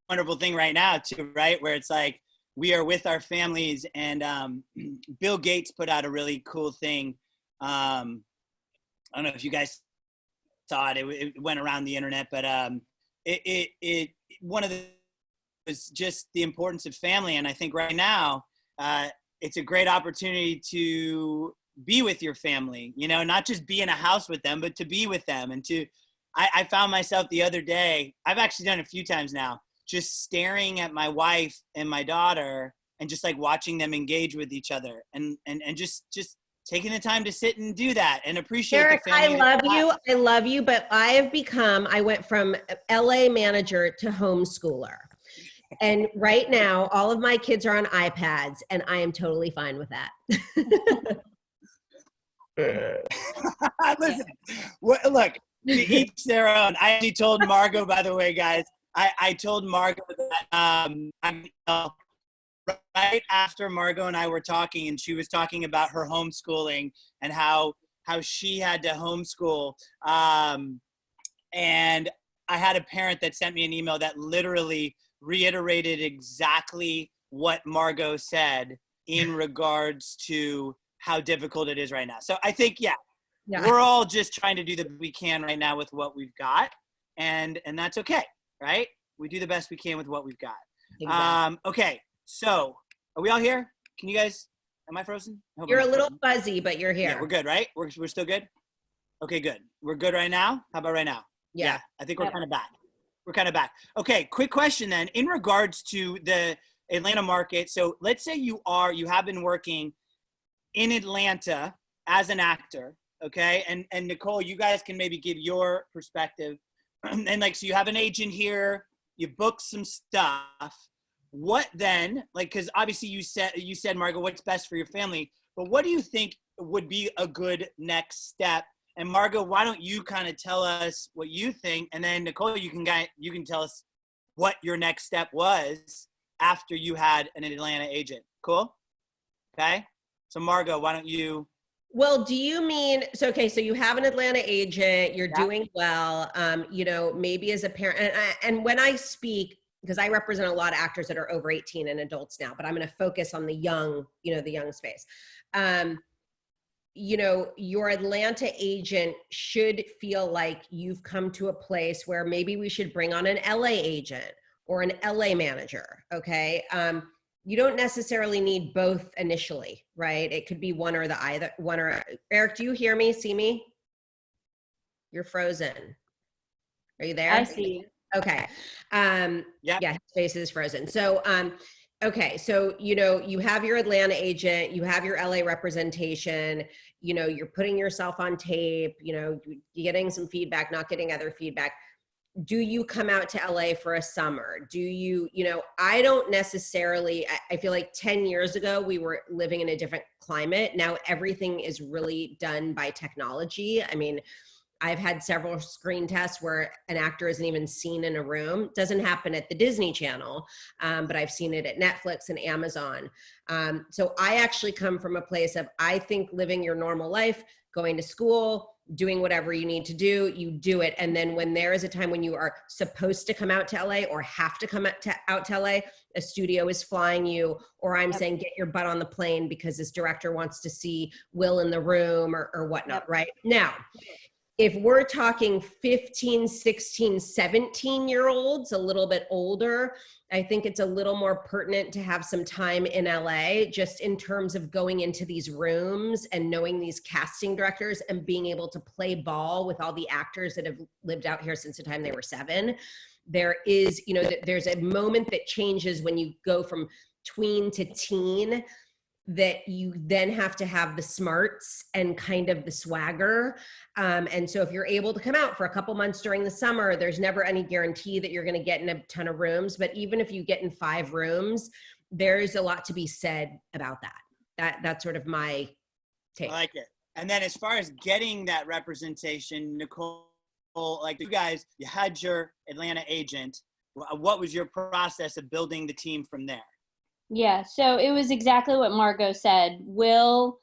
Speaker 1: wonderful thing right now too, right? Where it's like, we are with our families, and Bill Gates put out a really cool thing. I don't know if you guys saw it. It went around the internet, but one of the was just the importance of family. And I think right now it's a great opportunity to be with your family, you know, not just be in a house with them, but to be with them. And I found myself the other day, I've actually done it a few times now, just staring at my wife and my daughter and just like watching them engage with each other and just taking the time to sit and do that and appreciate
Speaker 6: Erik,
Speaker 1: the family.
Speaker 6: I love you, but I went from LA manager to homeschooler. And right now, all of my kids are on iPads, and I am totally fine with that.
Speaker 1: Listen, look, to each their own. I actually told Margot, by the way, guys, I told Margot that right after Margot and I were talking, and she was talking about her homeschooling and how she had to homeschool. And I had a parent that sent me an email that literally reiterated exactly what Margot said in regards to how difficult it is right now. So I think, we're all just trying to do the best we can right now with what we've got. And that's okay, right? We do the best we can with what we've got. Exactly. Okay, so are we all here? Can you guys, am I frozen?
Speaker 6: You're a little fuzzy, but you're here.
Speaker 1: Yeah, we're good, right? We're still good? Okay, good. We're good right now? How about right now?
Speaker 6: Yeah.
Speaker 1: I think we're kind of back. We're kind of back. Okay, quick question then. In regards to the Atlanta market, so let's say you have been working in Atlanta as an actor, okay? And Nicole, you guys can maybe give your perspective. And like, so you have an agent here, you booked some stuff. What then, like, because obviously you said, Margot, what's best for your family, but what do you think would be a good next step? And Margot, why don't you kind of tell us what you think? And then Nicole, you can tell us what your next step was after you had an Atlanta agent. Cool? Okay. So Margot, why don't you?
Speaker 6: Well, do you mean, so, okay, so you have an Atlanta agent, you're doing well, you know, maybe as a parent, and when I speak, because I represent a lot of actors that are over 18 and adults now, but I'm going to focus on the young, you know, the young space. You know, your Atlanta agent should feel like you've come to a place where maybe we should bring on an LA agent or an LA manager, okay? You don't necessarily need both initially, right? It could be one or the either, one or, Eric, do you hear me, see me? You're frozen. Are you there?
Speaker 7: I see you.
Speaker 6: Okay. Yeah, his face is frozen. So, okay, so, you know, you have your Atlanta agent, you have your LA representation, you know, you're putting yourself on tape, you know, you're getting some feedback, not getting other feedback. Do you come out to LA for a summer? Do you, you know, I don't necessarily, I feel like 10 years ago, we were living in a different climate. Now everything is really done by technology. I mean, I've had several screen tests where an actor isn't even seen in a room. Doesn't happen at the Disney Channel, but I've seen it at Netflix and Amazon. So I actually come from a place of, I think living your normal life, going to school, doing whatever you need to do, you do it. And then when there is a time when you are supposed to come out to LA or have to come out to LA, a studio is flying you, or I'm saying, get your butt on the plane because this director wants to see Will in the room or whatnot, right? Now, if we're talking 15, 16, 17-year-olds, a little bit older, I think it's a little more pertinent to have some time in LA, just in terms of going into these rooms and knowing these casting directors and being able to play ball with all the actors that have lived out here since the time they were 7. There is, you know, there's a moment that changes when you go from tween to teen, that you then have to have the smarts and kind of the swagger. And so if you're able to come out for a couple months during the summer, there's never any guarantee that you're going to get in a ton of rooms. But even if you get in 5 rooms, there's a lot to be said about that. That's sort of my take.
Speaker 1: I like it. And then as far as getting that representation, Nicole, like you guys, you had your Atlanta agent. What was your process of building the team from there?
Speaker 7: Yeah, so it was exactly what Margot said. Will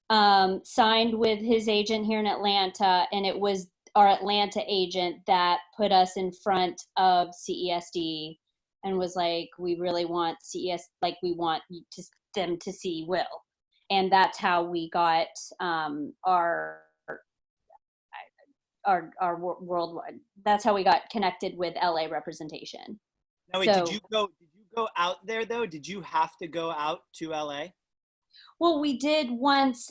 Speaker 7: signed with his agent here in Atlanta, and it was our Atlanta agent that put us in front of CESD and was like, we really want CES, like we want them to see Will. And that's how we got our worldwide, that's how we got connected with LA representation.
Speaker 1: Now, wait, did you go out there though? Did you have to go out to LA?
Speaker 7: Well, we did once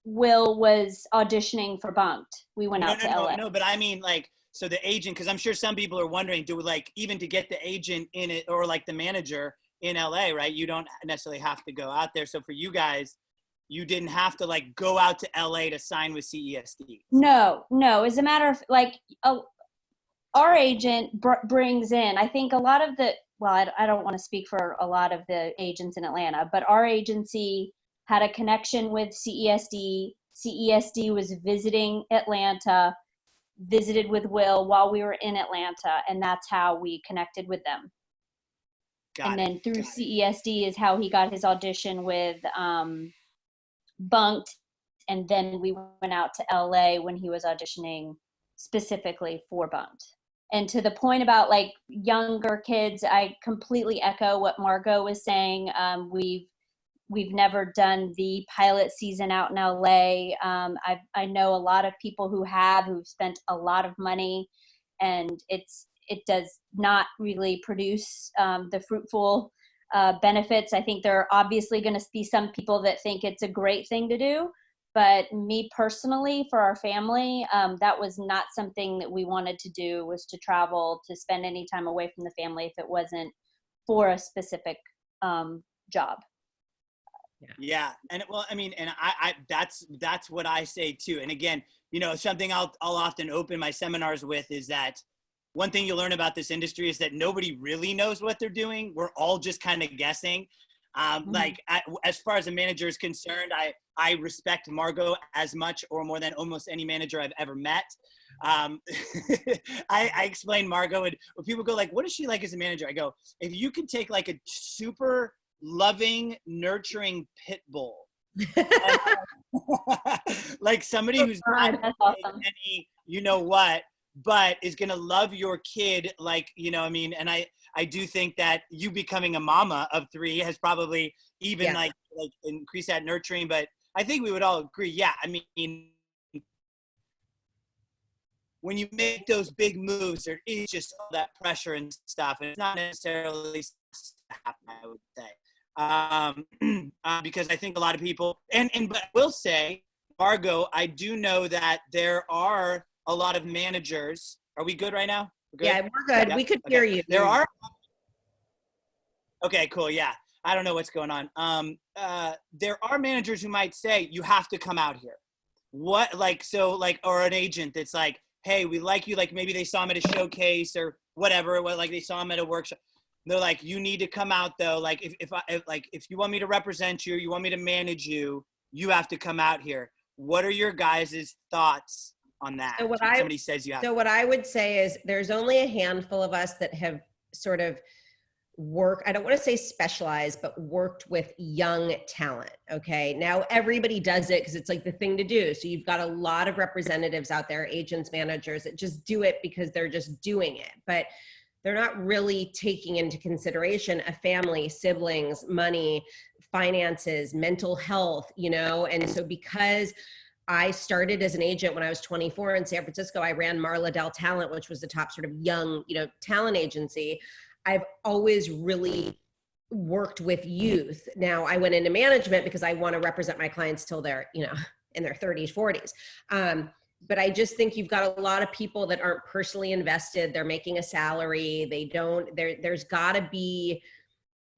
Speaker 7: Will was auditioning for Bunked. We went out to LA.
Speaker 1: No, but I mean, like, so the agent, because I'm sure some people are wondering, do we, like, even to get the agent in it or like the manager in LA, right? You don't necessarily have to go out there. So for you guys, you didn't have to like go out to LA to sign with CESD.
Speaker 7: No. As a matter of like, our agent brings in, I think a lot of the, well, I don't want to speak for a lot of the agents in Atlanta, but our agency had a connection with CESD. CESD was visiting Atlanta, visited with Will while we were in Atlanta, and that's how we connected with them. Then through CESD is how he got his audition with Bunked, and then we went out to LA when he was auditioning specifically for Bunked. And to the point about like younger kids, I completely echo what Margot was saying. We've never done the pilot season out in LA. I know a lot of people who've spent a lot of money, and it does not really produce the fruitful benefits. I think there are obviously going to be some people that think it's a great thing to do, But me personally, for our family, that was not something that we wanted to do, was to travel, to spend any time away from the family if it wasn't for a specific job.
Speaker 1: Yeah. And well, I mean, and I that's what I say too. And again, you know, something I'll often open my seminars with is that one thing you learn about this industry is that nobody really knows what they're doing. We're all just kind of guessing. Like as far as a manager is concerned, I respect Margot as much or more than almost any manager I've ever met. I explain Margot, and when people go like, what is she like as a manager? I go, if you could take like a super loving, nurturing pit bull, like somebody who's not
Speaker 7: awesome.
Speaker 1: any, you know what, but is going to love your kid. Like, you know, I mean, and I do think that you becoming a mama of 3 has probably even like increased that nurturing, but I think we would all agree. Yeah. I mean, when you make those big moves, there is just all that pressure and stuff. And it's not necessarily happen, I would say. Because I think a lot of people, but I will say, Margot, I do know that there are a lot of managers. Are we good right now? We're good?
Speaker 6: Yeah, we're good.
Speaker 1: Yep.
Speaker 6: We could hear you.
Speaker 1: There are. Okay, cool. Yeah. I don't know what's going on. There are managers who might say, you have to come out here. What, like, so like, or an agent that's like, hey, we like you. Like maybe they saw him at a showcase or whatever. Like they saw him at a workshop. They're like, you need to come out though. Like if you want me to represent you, you want me to manage you, you have to come out here. What are your guys' thoughts on that?
Speaker 6: So what
Speaker 1: somebody says you have.
Speaker 6: So what I would say is there's only a handful of us that have sort of I don't want to say specialized, but worked with young talent. Okay. Now everybody does it because it's like the thing to do. So you've got a lot of representatives out there, agents, managers that just do it because they're just doing it. But they're not really taking into consideration a family, siblings, money, finances, mental health, you know? And so because I started as an agent when I was 24 in San Francisco, I ran Marla Del Talent, which was the top sort of young, you know, talent agency. I've always really worked with youth. Now I went into management because I want to represent my clients till they're, you know, in their 30s, 40s. But I just think you've got a lot of people that aren't personally invested. They're making a salary. There's gotta be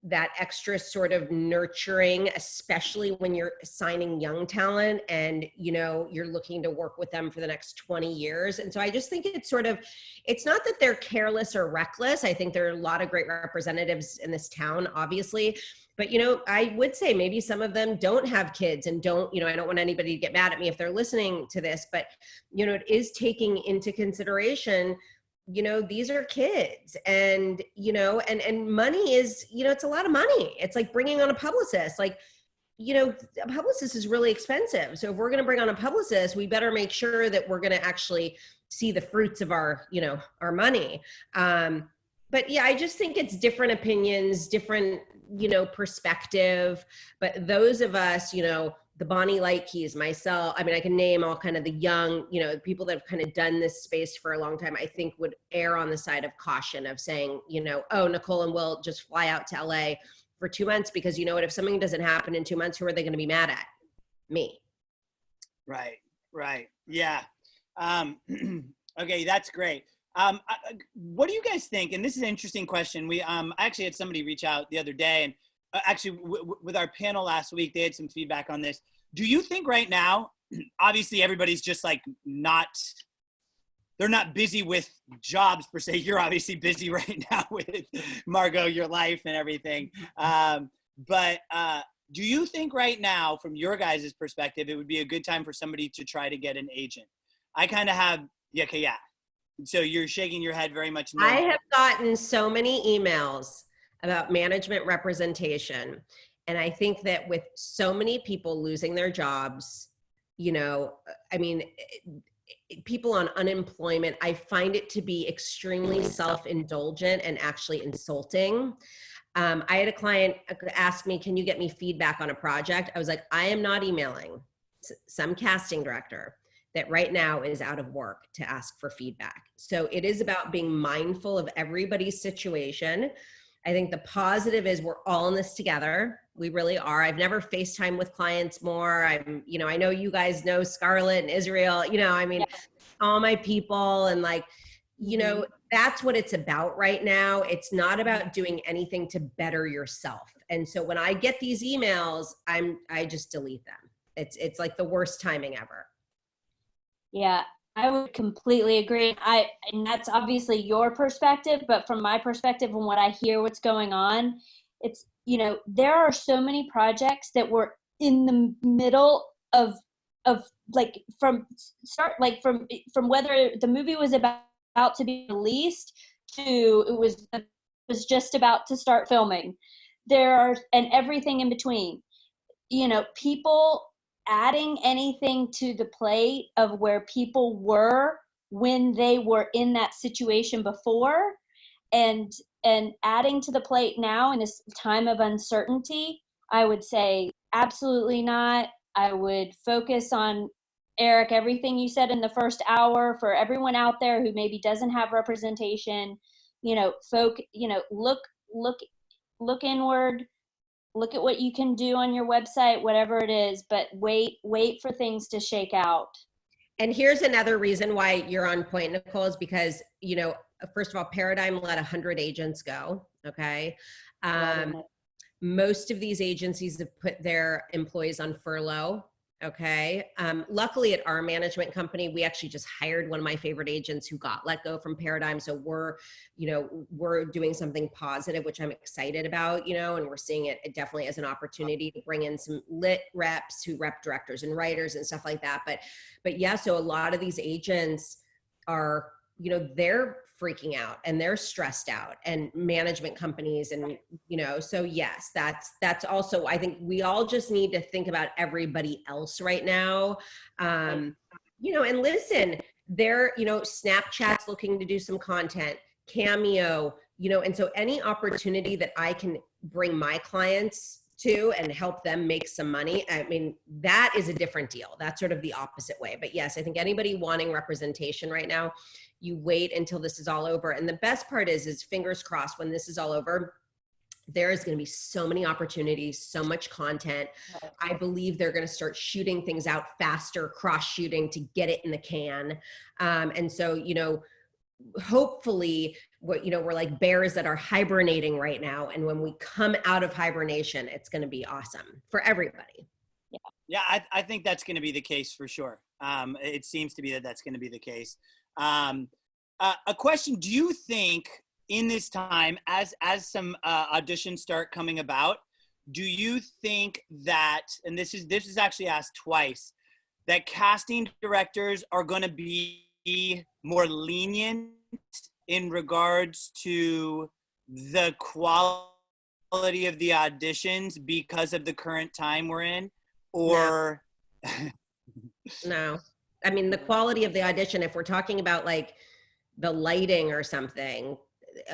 Speaker 6: that extra sort of nurturing, especially when you're signing young talent and, you know, you're looking to work with them for the next 20 years. And so I just think it's not that they're careless or reckless. I think there are a lot of great representatives in this town, obviously. But, you know, I would say maybe some of them don't have kids and don't, you know, I don't want anybody to get mad at me if they're listening to this, but, you know, it is taking into consideration, you know, these are kids and, you know, and money is, you know, it's a lot of money. It's like bringing on a publicist. Like, you know, a publicist is really expensive. So if we're going to bring on a publicist, we better make sure that we're going to actually see the fruits of our, you know, our money. But yeah, I just think it's different opinions, different, you know, perspective. But those of us, you know, the Bonnie Light Keys, myself, I mean, I can name all kind of the young, you know, people that have kind of done this space for a long time, I think would err on the side of caution of saying, you know, oh, Nicole and Will just fly out to LA for 2 months because you know what, if something doesn't happen in 2 months, who are they going to be mad at? Me.
Speaker 1: Right. Yeah. Okay, that's great. What do you guys think? And this is an interesting question. I actually had somebody reach out the other day, and actually with our panel last week, they had some feedback on this. Do you think right now, obviously everybody's just like they're not busy with jobs per se. You're obviously busy right now with Margot, your life and everything. But do you think right now, from your guys' perspective, it would be a good time for somebody to try to get an agent? I kind of have, yeah. So you're shaking your head very much. No.
Speaker 6: I have gotten so many emails about management representation. And I think that with so many people losing their jobs, you know, I mean, people on unemployment, I find it to be extremely self-indulgent and actually insulting. I had a client ask me, can you get me feedback on a project? I was like, I am not emailing some casting director that right now is out of work to ask for feedback. So it is about being mindful of everybody's situation. I think the positive is we're all in this together. We really are. I've never FaceTime with clients more. I know you guys know Scarlett and Israel, all my people, and like, that's what it's about right now. It's not about doing anything to better yourself. And so when I get these emails, I just delete them. It's like the worst timing ever.
Speaker 7: Yeah, I would completely agree. And that's obviously your perspective, but from my perspective and what I hear what's going on, it's, there are so many projects that were in the middle of like from whether the movie was about to be released to it was just about to start filming. And everything in between. People adding anything to the plate of where people were when they were in that situation before, and adding to the plate now in this time of uncertainty, I would say absolutely not. I would focus on, Erik, everything you said in the first hour for everyone out there who maybe doesn't have representation. Look inward. Look at what you can do on your website, whatever it is, but wait for things to shake out.
Speaker 6: And here's another reason why you're on point, Nicole, is because, first of all, Paradigm let 100 agents go. Okay. Most of these agencies have put their employees on furlough. Okay. Luckily at our management company, we actually just hired one of my favorite agents who got let go from Paradigm. So we're doing something positive, which I'm excited about, and we're seeing it definitely as an opportunity to bring in some lit reps who rep directors and writers and stuff like that. But yeah, so a lot of these agents are, they're freaking out and they're stressed out, and management companies, and so yes, that's also, I think we all just need to think about everybody else right now. And listen, they're, Snapchat's looking to do some content, Cameo, and so any opportunity that I can bring my clients to and help them make some money, I mean, that is a different deal. That's sort of the opposite way. But yes, I think anybody wanting representation right now, you wait until this is all over. And the best part is fingers crossed, when this is all over, there is going to be so many opportunities, so much content. I believe they're going to start shooting things out faster, cross shooting to get it in the can. And so, hopefully we're like bears that are hibernating right now. And when we come out of hibernation, it's going to be awesome for everybody.
Speaker 1: Yeah, I think that's going to be the case for sure. It seems to be that's going to be the case. A question: do you think in this time, as some auditions start coming about, do you think that, and this is actually asked twice, that casting directors are going to be more lenient in regards to the quality of the auditions because of the current time we're in, or
Speaker 6: no? I mean, the quality of the audition, if we're talking about like the lighting or something,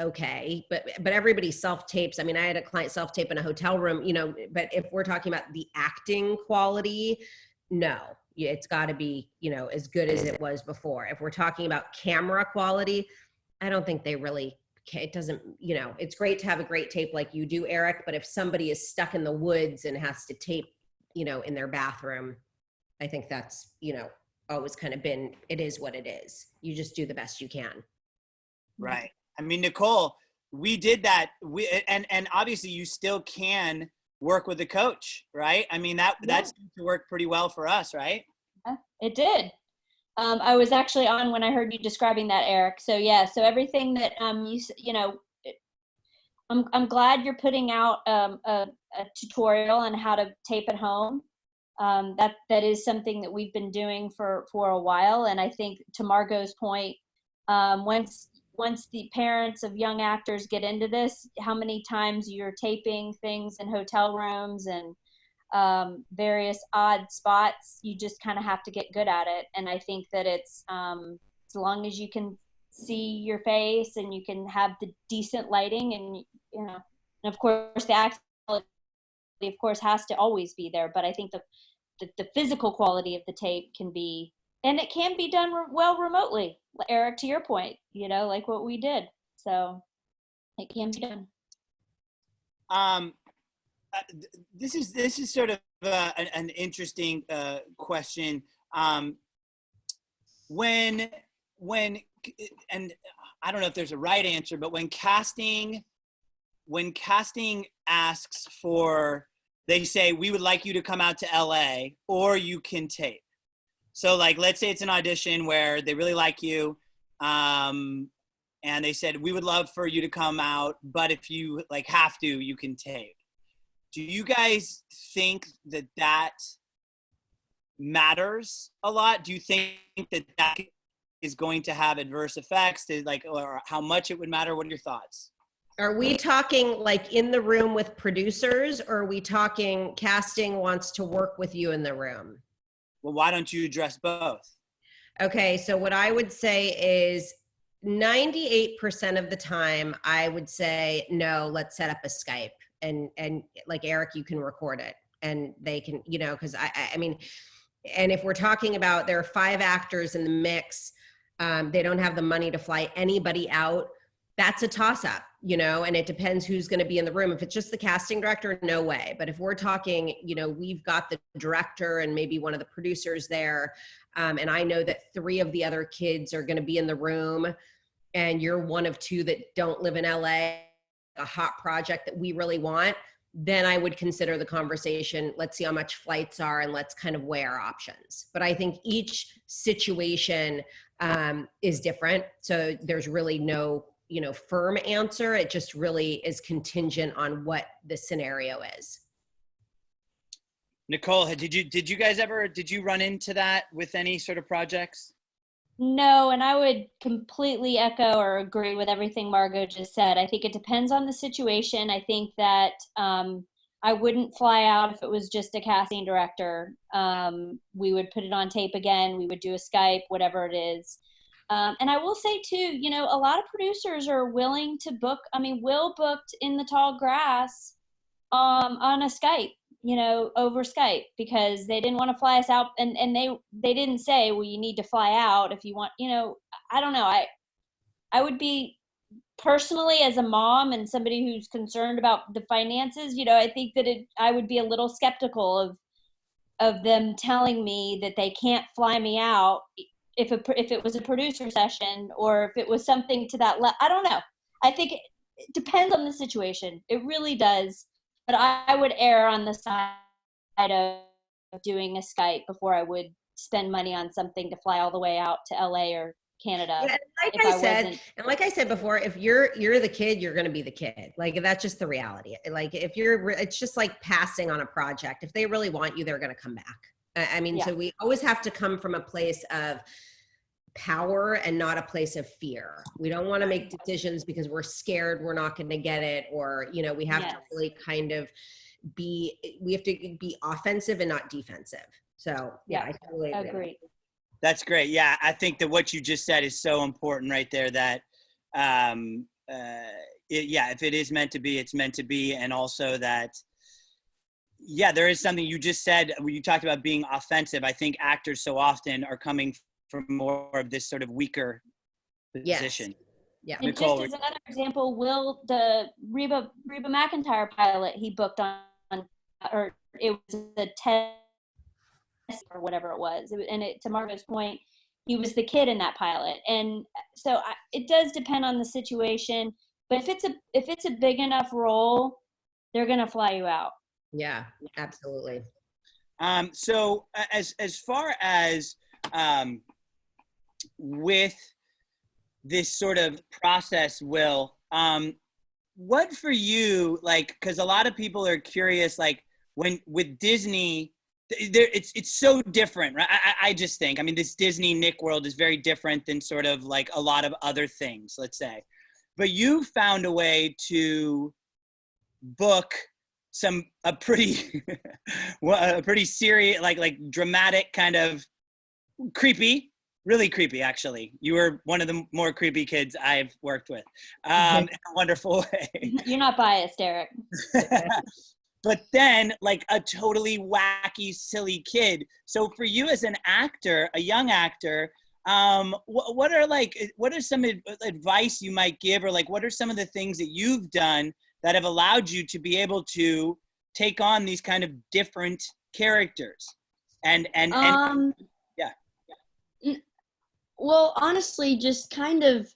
Speaker 6: okay, but everybody self-tapes. I mean, I had a client self-tape in a hotel room, but if we're talking about the acting quality, no, it's got to be, as good as it was before. If we're talking about camera quality, I don't think they really, it doesn't, it's great to have a great tape like you do, Erik, but if somebody is stuck in the woods and has to tape, in their bathroom, I think that's, always kind of been, it is what it is. You just do the best you can.
Speaker 1: Right. I mean, Nicole, we did that. And obviously you still can work with a coach, right? I mean, that seemed to work pretty well for us, right?
Speaker 7: Yeah, it did. I was actually on when I heard you describing that, Erik. So yeah, so everything that I'm glad you're putting out a tutorial on how to tape at home. That is something that we've been doing for a while, and I think to Margot's point, once the parents of young actors get into this, how many times you're taping things in hotel rooms and various odd spots, you just kind of have to get good at it. And I think that it's as long as you can see your face and you can have the decent lighting, and and of course the acting quality, of course, has to always be there, but I think the physical quality of the tape can be, and it can be done well remotely, Erik, to your point, like what we did. So it can be done.
Speaker 1: This is sort of an interesting question. When and I don't know if there's a right answer, but when casting asks for, they say, we would like you to come out to LA or you can tape. So like, let's say it's an audition where they really like you, and they said, we would love for you to come out, but if you like have to, you can tape. Do you guys think that matters a lot? Do you think that is going to have adverse effects, or how much it would matter? What are your thoughts?
Speaker 6: Are we talking like in the room with producers, or are we talking casting wants to work with you in the room?
Speaker 1: Well, why don't you address both?
Speaker 6: Okay, so what I would say is 98% of the time, I would say, no, let's set up a Skype. And like, Erik, you can record it and they can, because I mean, and if we're talking about there are 5 actors in the mix, they don't have the money to fly anybody out, that's a toss-up, and it depends who's going to be in the room. If it's just the casting director, no way. But if we're talking, we've got the director and maybe one of the producers there, and I know that 3 of the other kids are going to be in the room, and you're one of 2 that don't live in LA, a hot project that we really want, then I would consider the conversation, let's see how much flights are and let's kind of weigh our options. But I think each situation is different. So there's really no, firm answer. It just really is contingent on what the scenario is.
Speaker 1: Nicole, did you run into that with any sort of projects?
Speaker 7: No, and I would completely echo or agree with everything Margot just said. I think it depends on the situation. I think that I wouldn't fly out if it was just a casting director. We would put it on tape again. We would do a Skype, whatever it is. And I will say too, a lot of producers are willing to book. I mean, Will booked In the Tall Grass on a Skype, over Skype, because they didn't want to fly us out, and they didn't say, well, you need to fly out if you want, I don't know. I would be, personally, as a mom and somebody who's concerned about the finances, I think that I would be a little skeptical of them telling me that they can't fly me out if it was a producer session, or if it was something to that I don't know. I think it depends on the situation. It really does. But I would err on the side of doing a Skype before I would spend money on something to fly all the way out to LA or Canada.
Speaker 6: Yeah, like I said before, if you're the kid, you're going to be the kid. Like, that's just the reality. Like, it's just like passing on a project. If they really want you, they're going to come back. I mean, So we always have to come from a place of power and not a place of fear. We don't want to make decisions because we're scared we're not going to get it, or we have to really kind of we have to be offensive and not defensive. So I totally agree.
Speaker 1: That's great. Yeah, I think that what you just said is so important right there, that if it is meant to be, it's meant to be. And also that there is something you just said when you talked about being offensive. I think actors so often are coming from more of this sort of weaker position.
Speaker 6: Yeah.
Speaker 7: And
Speaker 1: Nicole,
Speaker 7: just as another example, the Reba McEntire pilot he booked on, or it was a test or whatever it was. To Margot's point, he was the kid in that pilot. And so it does depend on the situation, but if it's a big enough role, they're going to fly you out.
Speaker 6: Yeah, absolutely.
Speaker 1: So as far as with this sort of process, Will, what for you, like, because a lot of people are curious, like, when with Disney, it's so different, right? I just think, I mean, this Disney Nick world is very different than sort of like a lot of other things, let's say. But you found a way to book a pretty serious, like dramatic, kind of creepy, really creepy, actually. You were one of the more creepy kids I've worked with, in a wonderful way.
Speaker 7: You're not biased, Erik.
Speaker 1: But then, like, a totally wacky, silly kid. So for you as an actor, a young actor, what are some advice you might give, or like, what are some of the things that you've done that have allowed you to be able to take on these kind of different characters? And yeah.
Speaker 3: Well, honestly, just kind of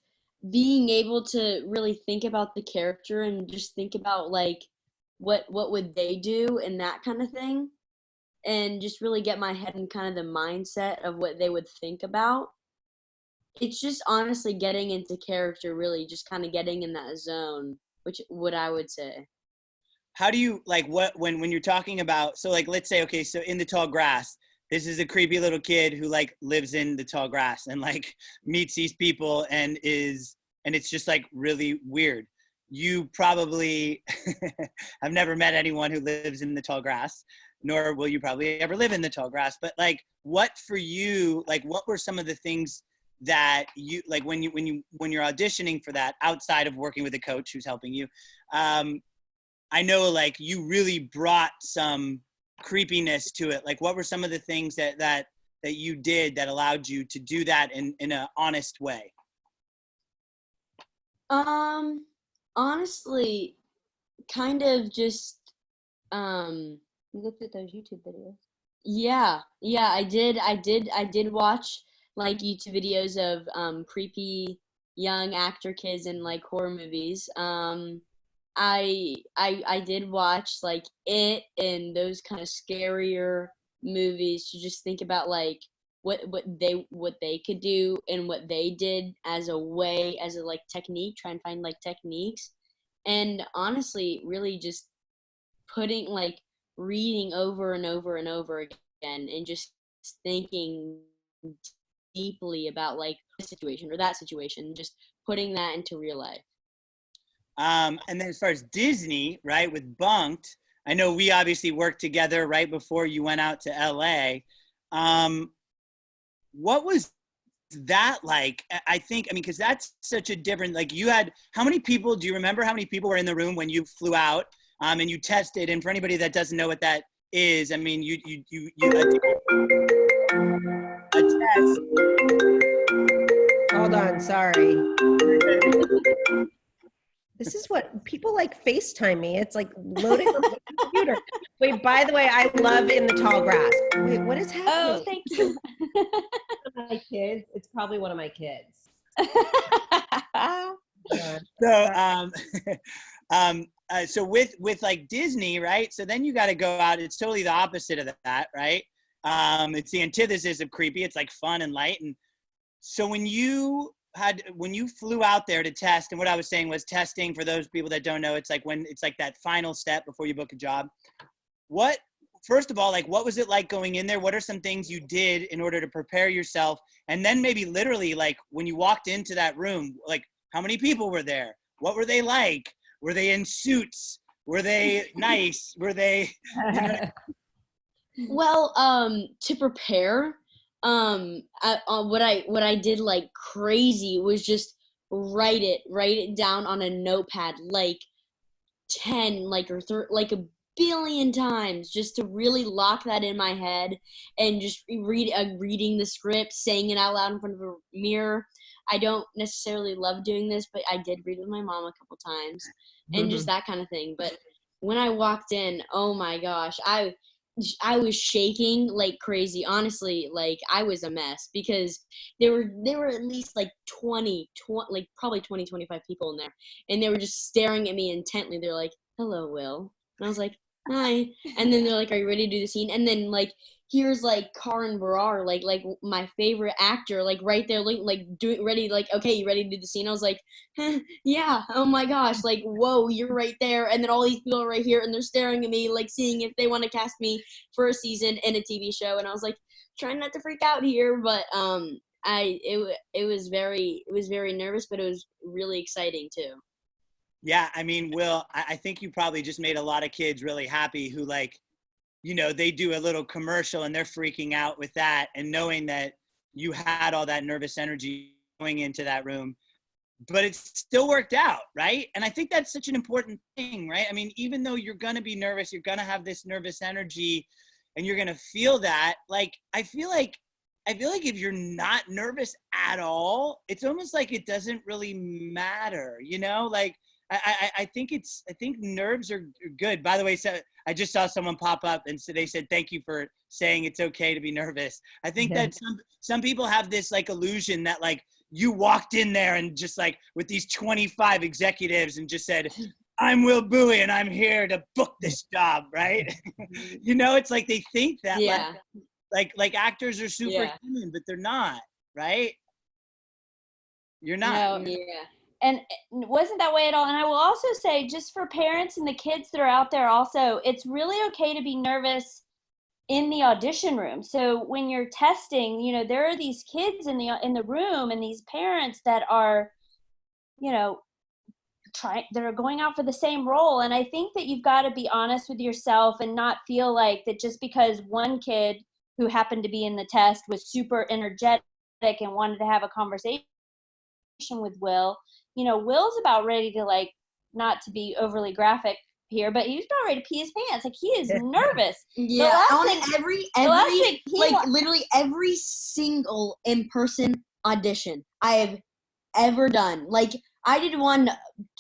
Speaker 3: being able to really think about the character and just think about like what would they do and that kind of thing, and just really get my head in kind of the mindset of what they would think about. It's just honestly getting into character, really just kind of getting in that zone, which what I would say.
Speaker 1: How do you like what when you're talking about, so like let's say, okay, so in the tall grass, this is a creepy little kid who like lives in the tall grass and like meets these people and it's just like really weird. You probably have never met anyone who lives in the tall grass, nor will you probably ever live in the tall grass. But like, what for you, like what were some of the things that you like when you're auditioning for that, outside of working with a coach who's helping you? I know like you really brought some creepiness to it. Like what were some of the things that you did that allowed you to do that in an honest way?
Speaker 3: Honestly, kind of just you looked at those YouTube videos. Yeah, I did watch like YouTube videos of creepy young actor kids in like horror movies. I did watch like It and those kind of scarier movies to just think about like what they could do and what they did as a way, as a like technique, try and find like techniques. And honestly, really just putting like reading over and over and over again and just thinking deeply about like this situation or that situation, just putting that into real life.
Speaker 1: And then as far as Disney, right, with Bunked, I know we obviously worked together right before you went out to LA. What was that like? I mean, because that's such a different, like you had, how many people, do you remember how many people were in the room when you flew out and you tested? And for anybody that doesn't know what that is, I mean, you a test.
Speaker 6: Hold on, sorry. This is what people like FaceTime me. It's like loading on the computer. Wait, by the way, I love In the Tall Grass. Wait, what is happening?
Speaker 7: Oh, thank you.
Speaker 6: One of my kids. It's probably one of my kids.
Speaker 1: So with like Disney, right? So then you got to go out. It's totally the opposite of that, right? It's the antithesis of creepy. It's like fun and light. And so when you flew out there to test, and what I was saying was testing, for those people that don't know, it's like when it's like that final step before you book a job. First of all, like what was it like going in there? What are some things you did in order to prepare yourself? And then maybe literally like when you walked into that room, like how many people were there? What were they like? Were they in suits? Were they nice? Were they, you know?
Speaker 3: Well, to prepare, what I did like crazy was just write it down on a notepad like 10 like or like a billion times, just to really lock that in my head and just reading the script, saying it out loud in front of a mirror. I don't necessarily love doing this, but I did read with my mom a couple times and just that kind of thing. But when I walked in, oh my gosh, I was shaking like crazy. Honestly, like I was a mess because there were at least like 20 like probably 25 people in there, and they were just staring at me intently. They're like, "Hello, Will." And I was like, "Hi." And then they're like, "Are you ready to do the scene?" And then like here's like Karan Barar, like my favorite actor, like right there, like doing ready, like, "Okay, you ready to do the scene?" I was like, yeah. Oh my gosh, like, whoa, you're right there. And then all these people are right here and they're staring at me, like seeing if they want to cast me for a season in a TV show. And I was like, trying not to freak out here, but it was very nervous, but it was really exciting too.
Speaker 1: Yeah, I mean, Will, I think you probably just made a lot of kids really happy who like, you know, they do a little commercial and they're freaking out with that, and knowing that you had all that nervous energy going into that room, but it still worked out, right? And I think that's such an important thing, right? I mean, even though you're going to be nervous, you're going to have this nervous energy and you're going to feel that. Like, I feel like if you're not nervous at all, it's almost like it doesn't really matter, you know? Like, I think nerves are good. By the way, so I just saw someone pop up and so they said, thank you for saying it's okay to be nervous. I think that some people have this like illusion that like you walked in there and just like with these 25 executives and just said, I'm Will Buie and I'm here to book this job, right? You know, it's like they think that like actors are superhuman, but they're not, right? You're not.
Speaker 7: No. Yeah. And it wasn't that way at all. And I will also say, just for parents and the kids that are out there also, it's really okay to be nervous in the audition room. So when you're testing, you know, there are these kids in the room and these parents that are, you know, that are going out for the same role. And I think that you've got to be honest with yourself and not feel like that just because one kid who happened to be in the test was super energetic and wanted to have a conversation with Will, you know, Will's about ready to, like, not to be overly graphic here, but he's about ready to pee his pants. Like, he is nervous.
Speaker 3: Yeah, literally every single in-person audition I have ever done. Like, I did one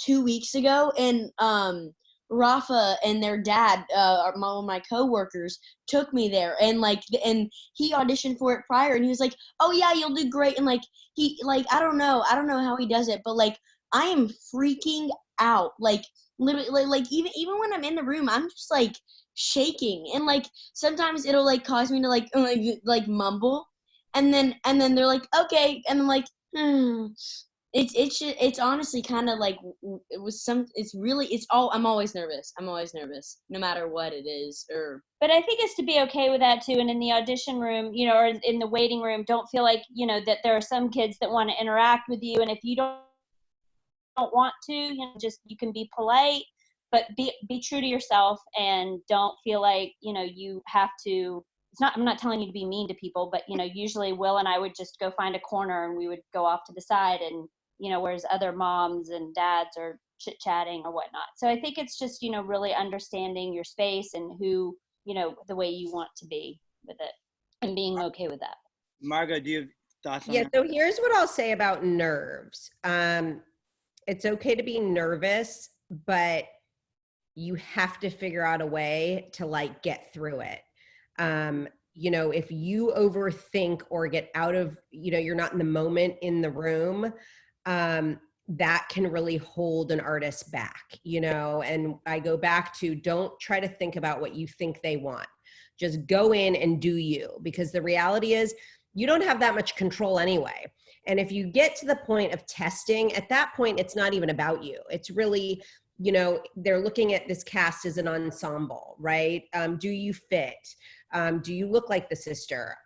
Speaker 3: 2 weeks ago, and Rafa and their dad, one of my coworkers, took me there, and he auditioned for it prior, and he was like, "Oh yeah, you'll do great," and I don't know how he does it, but like I am freaking out, like literally, like even when I'm in the room, I'm just like shaking, and like sometimes it'll like cause me to like mumble, and then they're like, okay, and I'm like, It's honestly kind of like I'm always nervous no matter what it is.
Speaker 7: But I think it's to be okay with that too. And in the audition room, you know, or in the waiting room, don't feel like, you know, that there are some kids that want to interact with you, and if you don't want to, you know, just, you can be polite, but be true to yourself, and don't feel like, you know, you have to. I'm not telling you to be mean to people, but, you know, usually Will and I would just go find a corner and we would go off to the side, and, you know, whereas other moms and dads are chit-chatting or whatnot. So I think it's just, you know, really understanding your space and who, you know, the way you want to be with it, and being okay with that.
Speaker 1: Margot, do you have thoughts on that?
Speaker 6: Yeah, so here's what I'll say about nerves. It's okay to be nervous, but you have to figure out a way to like get through it. You know, if you overthink or get out of, you know, you're not in the moment in the room, that can really hold an artist back, you know. And I go back to, don't try to think about what you think they want. Just go in and do you, because the reality is you don't have that much control anyway. And if you get to the point of testing, at that point, it's not even about you. It's really, you know, they're looking at this cast as an ensemble, right? Do you fit? Do you look like the sister?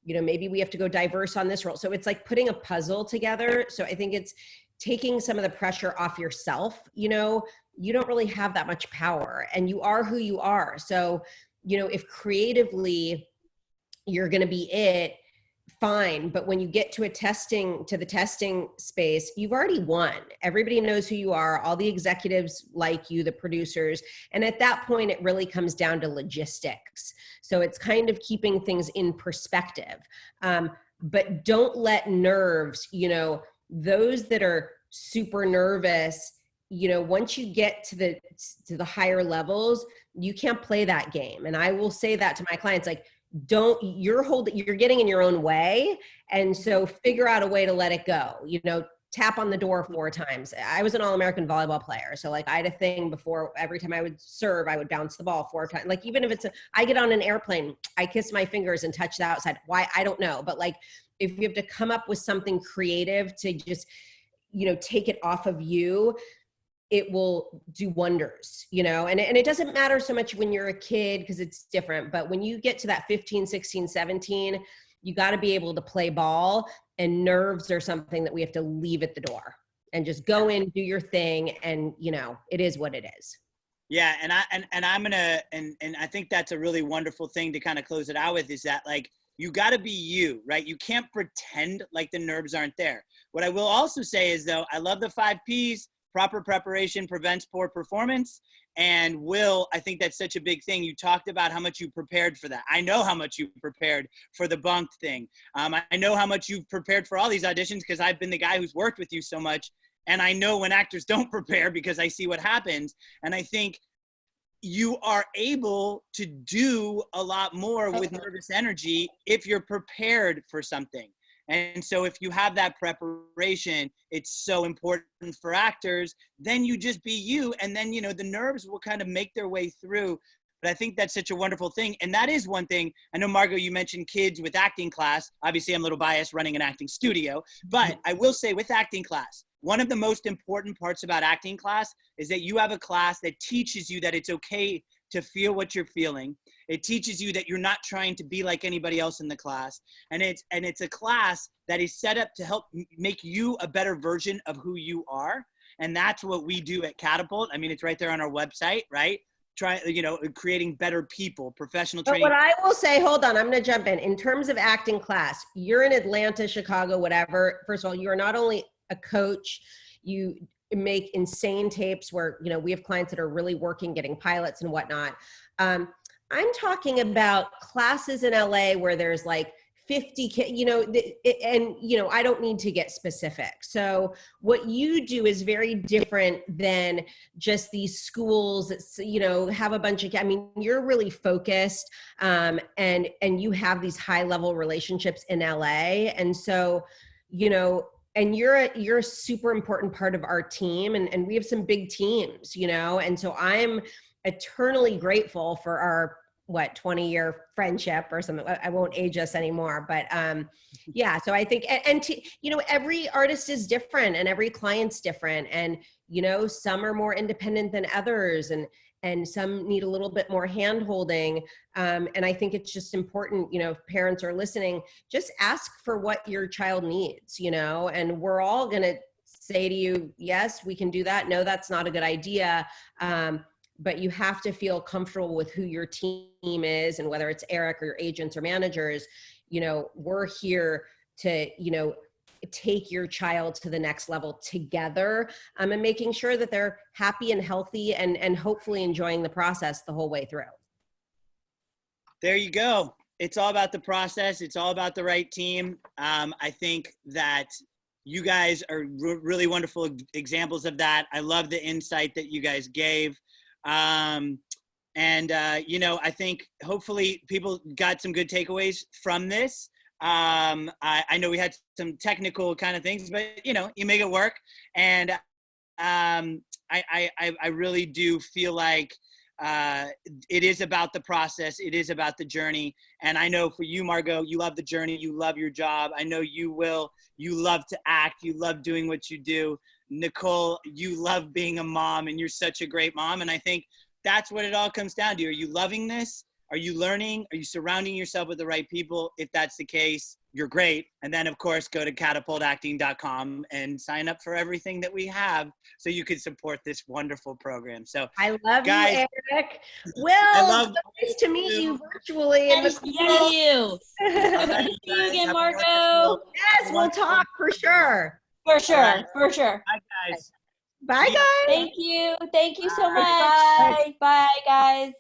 Speaker 6: You know, maybe we have to go diverse on this role. So it's like putting a puzzle together. So I think it's taking some of the pressure off yourself. You know, you don't really have that much power, and you are who you are. So, you know, if creatively you're going to be it, fine. But when you get to the testing space, you've already won. Everybody knows who you are. All the executives like you, the producers. And at that point, it really comes down to logistics. So it's kind of keeping things in perspective. But don't let nerves, you know, those that are super nervous, you know, once you get to the higher levels, you can't play that game. And I will say that to my clients, like, you're getting in your own way. And so figure out a way to let it go, you know, tap on the door 4 times. I was an All-American volleyball player. So like I had a thing before, every time I would serve, I would bounce the ball 4 times. Like, even if I get on an airplane, I kiss my fingers and touch the outside. Why? I don't know. But like, if you have to come up with something creative to just, you know, take it off of you, it will do wonders, you know. And it doesn't matter so much when you're a kid, because it's different. But when you get to that 15, 16, 17, you got to be able to play ball, and nerves are something that we have to leave at the door and just go in, do your thing. And, you know, it is what it is.
Speaker 1: Yeah. And I'm going to, and I think that's a really wonderful thing to kind of close it out with, is that like, you got to be you, right? You can't pretend like the nerves aren't there. What I will also say is, though, I love the 5 Ps. Proper preparation prevents poor performance. And Will, I think that's such a big thing. You talked about how much you prepared for that. I know how much you prepared for the bunked thing. I know how much you've prepared for all these auditions, because I've been the guy who's worked with you so much. And I know when actors don't prepare because I see what happens. And I think you are able to do a lot more with nervous energy if you're prepared for something. And so if you have that preparation, it's so important for actors. Then you just be you, and then, you know, the nerves will kind of make their way through. But I think that's such a wonderful thing. And that is one thing. I know, Margot, you mentioned kids with acting class. Obviously, I'm a little biased running an acting studio. But I will say with acting class, one of the most important parts about acting class is that you have a class that teaches you that it's okay to feel what you're feeling. It teaches you that you're not trying to be like anybody else in the class. And it's a class that is set up to help make you a better version of who you are. And that's what we do at Catapult. I mean, it's right there on our website, right? Creating better people, professional training.
Speaker 6: But what I will say, hold on, I'm going to jump in terms of acting class. You're in Atlanta, Chicago, whatever. First of all, you are not only a coach, you make insane tapes where, you know, we have clients that are really working, getting pilots and whatnot. I'm talking about classes in LA where there's like 50 kids, you know, and, you know, I don't need to get specific. So what you do is very different than just these schools that, you know, have a bunch of, I mean, you're really focused, and you have these high level relationships in LA. And so, you know, and you're a super important part of our team, and we have some big teams, you know, and so I'm eternally grateful for our 20-year friendship or something. I won't age us anymore, but yeah. So I think, you know, every artist is different and every client's different, and you know, some are more independent than others, and some need a little bit more hand holding. And I think it's just important, you know, if parents are listening, just ask for what your child needs, you know, and we're all going to say to you, yes, we can do that. No, that's not a good idea. But you have to feel comfortable with who your team is, and whether it's Erik or your agents or managers, you know, we're here to, you know, take your child to the next level together, and making sure that they're happy and healthy and hopefully enjoying the process the whole way through.
Speaker 1: There you go. It's all about the process. It's all about the right team. I think that you guys are really wonderful examples of that. I love the insight that you guys gave. You know, I think hopefully people got some good takeaways from this. I know we had some technical kind of things, but you know, you make it work. And I really do feel like it is about the process. It is about the journey. And I know for you, Margot, you love the journey. You love your job. I know you will. You love to act. You love doing what you do. Nicole, you love being a mom, and you're such a great mom. And I think that's what it all comes down to. Are you loving this? Are you learning? Are you surrounding yourself with the right people? If that's the case, you're great. And then, of course, go to catapultacting.com and sign up for everything that we have so you can support this wonderful program. So
Speaker 6: I love
Speaker 1: guys,
Speaker 6: you, Erik. Will, so nice to meet you virtually.
Speaker 3: Nice to meet you. Nice to see you again, Margot.
Speaker 6: Yes, we'll talk for sure.
Speaker 7: For sure, for sure.
Speaker 1: Bye, guys.
Speaker 6: Bye, guys.
Speaker 7: Thank you. Thank you so much.
Speaker 6: Bye.
Speaker 7: Bye, guys.